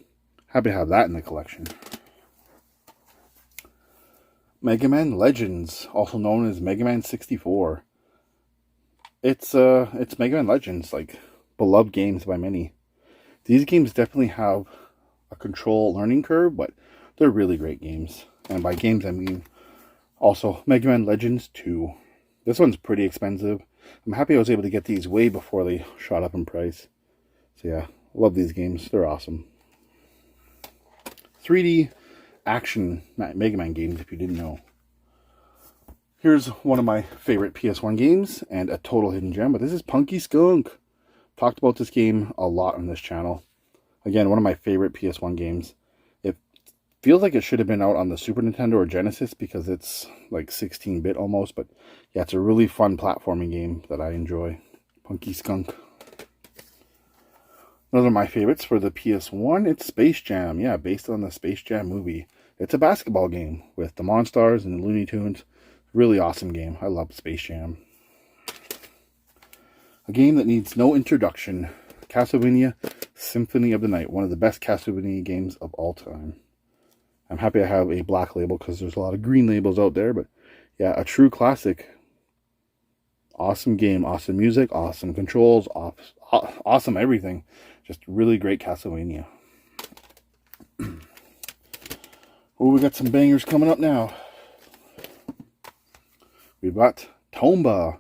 Happy to have that in the collection. Mega Man Legends, also known as Mega Man 64. It's Mega Man Legends, like beloved games by many. These games definitely have a control learning curve, but they're really great games. And by games I mean also Mega Man Legends 2. This one's pretty expensive. I'm happy I was able to get these way before they shot up in price. So yeah, love these games. They're awesome. 3D action Mega Man games, if you didn't know. Here's one of my favorite PS1 games and a total hidden gem, but this is Punky Skunk. Talked about this game a lot on this channel. Again, one of my favorite PS1 games. It feels like it should have been out on the Super Nintendo or Genesis because it's like 16-bit almost, but yeah, it's a really fun platforming game that I enjoy. Punky Skunk. Another of my favorites for the PS1, it's Space Jam. Yeah, based on the Space Jam movie. It's a basketball game with the Monstars and the Looney Tunes. Really awesome game. I love Space Jam. A game that needs no introduction. Castlevania Symphony of the Night. One of the best Castlevania games of all time. I'm happy I have a black label because there's a lot of green labels out there. But yeah, a true classic. Awesome game. Awesome music. Awesome controls. Awesome everything. Just really great Castlevania. Oh, we got some bangers coming up now. We've got Tomba.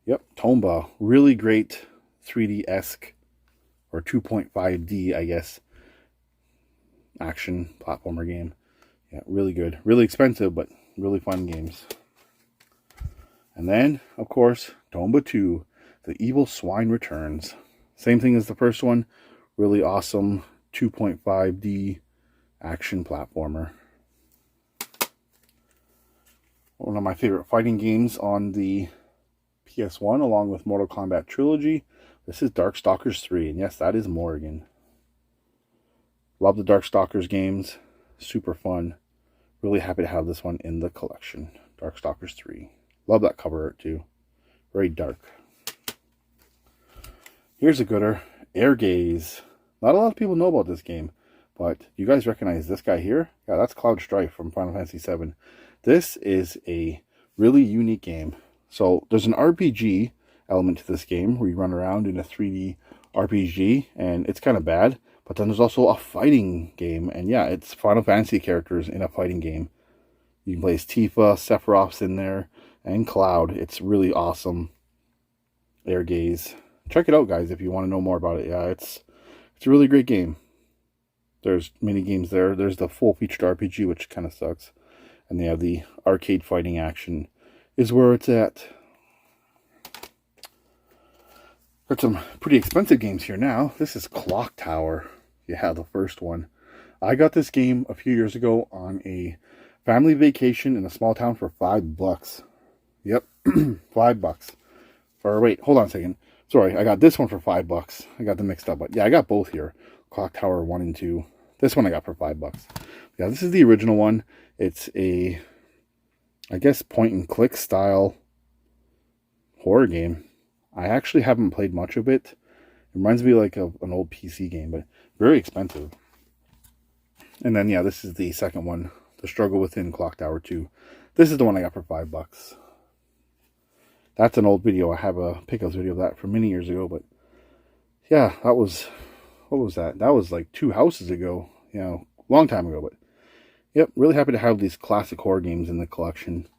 Yep, Tomba. Really great 3D-esque, or 2.5D, I guess, action platformer game. Yeah, really good. Really expensive, but really fun games. And then, of course, Tomba 2, The Evil Swine Returns. Same thing as the first one. Really awesome 2.5D action platformer. One of my favorite fighting games on the PS1, along with Mortal Kombat Trilogy. This is Darkstalkers 3, and yes, that is Morrigan. Love the Darkstalkers games. Super fun. Really happy to have this one in the collection. Darkstalkers 3. Love that cover art too. Very dark. Here's a gooder. Air Gaze. Not a lot of people know about this game, but you guys recognize this guy here? Yeah, that's Cloud Strife from Final Fantasy VII. This is a really unique game. So there's an RPG element to this game where you run around in a 3D RPG, and it's kind of bad. But then there's also a fighting game, and yeah, it's Final Fantasy characters in a fighting game. You can play as Tifa, Sephiroth's in there, and Cloud. It's really awesome. Air Gaze. Check it out, guys, if you want to know more about it. Yeah, it's a really great game. There's mini games there. There's the full-featured RPG, which kind of sucks. And they have the arcade fighting action is where it's at. Got some pretty expensive games here now. This is Clock Tower. Yeah, the first one. I got this game a few years ago on a family vacation in a small town for $5. Yep, $5. Or wait, hold on a second. Sorry, I got this one for $5. I got them mixed up, but yeah, I got both here. Clock Tower 1 and 2. This one I got for $5. Yeah, this is the original one. It's a, I guess, point and click style horror game. I actually haven't played much of it. It reminds me like of an old PC game, but very expensive. And then, yeah, this is the second one, The Struggle Within Clock Tower 2. This is the one I got for $5. That's an old video. I have a pickups video of that from many years ago, but yeah, that was, what was that? That was like 2 houses ago, you know, long time ago, but yep, really happy to have these classic horror games in the collection,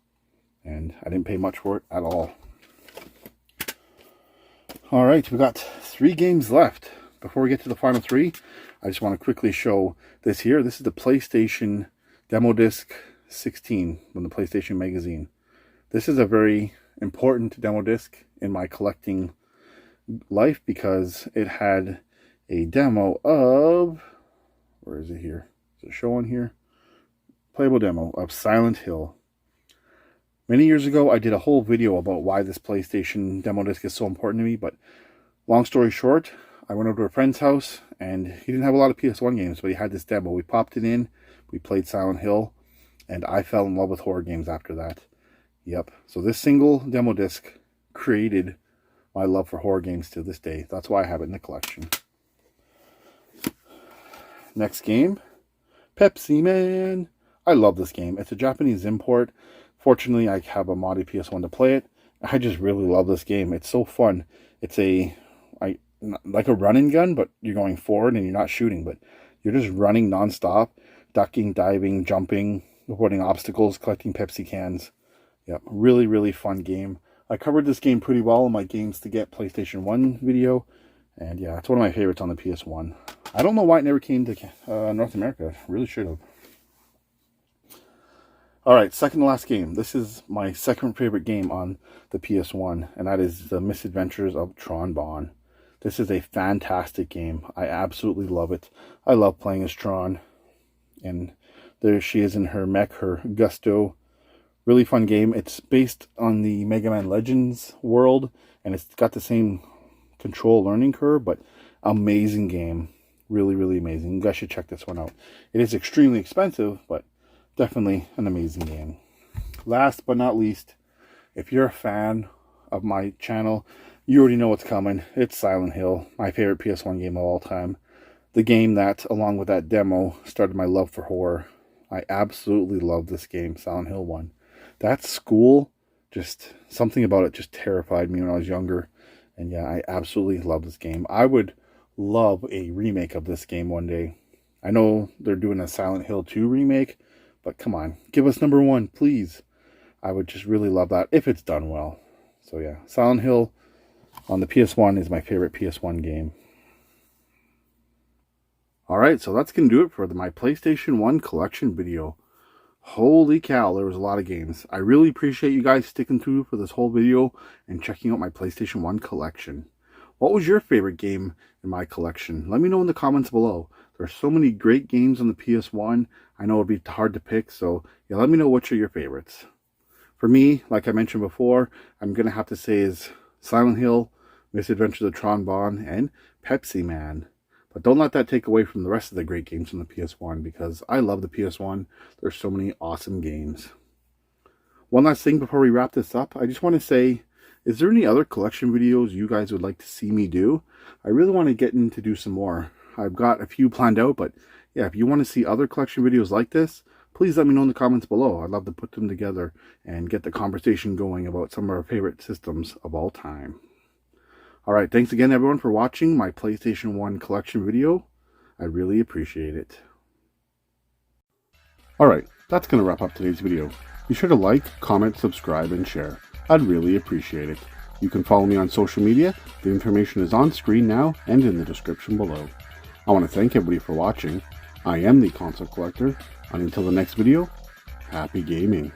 and I didn't pay much for it at all. Alright, we got 3 games left. Before we get to the final 3, I just want to quickly show this here. This is the PlayStation Demo Disc 16 from the PlayStation Magazine. This is a very important demo disc in my collecting life because it had a demo of, where is it here? Is it showing here? Playable demo of Silent Hill. Many years ago, I did a whole video about why this PlayStation demo disc is so important to me, but long story short, I went over to a friend's house, and he didn't have a lot of PS1 games, but he had this demo. We popped it in, we played Silent Hill, and I fell in love with horror games after that. Yep, so this single demo disc created my love for horror games to this day. That's why I have it in the collection. Next game, Pepsi Man. I love this game. It's a Japanese import. Fortunately, I have a modded PS1 to play it. I just really love this game. It's so fun. It's like a run and gun, but you're going forward and you're not shooting, but you're just running nonstop, ducking, diving, jumping, avoiding obstacles, collecting Pepsi cans. Yep, really, really fun game. I covered this game pretty well in my Games to Get PlayStation 1 video, and yeah, it's one of my favorites on the PS1. I don't know why it never came to North America. Really should have. Alright, second to last game. This is my second favorite game on the PS1, and that is The Misadventures of Tron Bonne. This is a fantastic game. I absolutely love it. I love playing as Tron. And there she is in her mech, her Gusto. Really fun game. It's based on the Mega Man Legends world, and it's got the same control learning curve, but amazing game. Really, really amazing. You guys should check this one out. It is extremely expensive, but definitely an amazing game. Last but not least, if you're a fan of my channel, you already know what's coming. It's Silent Hill, my favorite PS1 game of all time. The game that, along with that demo, started my love for horror. I absolutely love this game, Silent Hill 1. That school, just something about it just terrified me when I was younger. And yeah, I absolutely love this game. I would love a remake of this game one day. I know they're doing a Silent Hill 2 remake, but come on, give us number 1, please. I would just really love that if it's done well. So yeah, Silent Hill on the PS1 is my favorite PS1 game. Alright, so that's going to do it for my PlayStation 1 collection video. Holy cow, there was a lot of games. I really appreciate you guys sticking through for this whole video and checking out my PlayStation 1 collection. What was your favorite game in my collection? Let me know in the comments below. There are so many great games on the PS1. I know it'd be hard to pick, so yeah, let me know which are your favorites. For me, like I mentioned before, I'm going to have to say is Silent Hill, Misadventures of Tron Bonne, and Pepsi Man. But don't let that take away from the rest of the great games on the PS1, because I love the PS1. There's so many awesome games. One last thing before we wrap this up, I just want to say, is there any other collection videos you guys would like to see me do? I really want to get in to do some more. I've got a few planned out, but yeah, if you want to see other collection videos like this, please let me know in the comments below. I'd love to put them together and get the conversation going about some of our favorite systems of all time. Alright, thanks again everyone for watching my PlayStation 1 collection video. I really appreciate it. Alright, that's going to wrap up today's video. Be sure to like, comment, subscribe, and share. I'd really appreciate it. You can follow me on social media. The information is on screen now and in the description below. I want to thank everybody for watching. I am the Console Collector, and until the next video, happy gaming.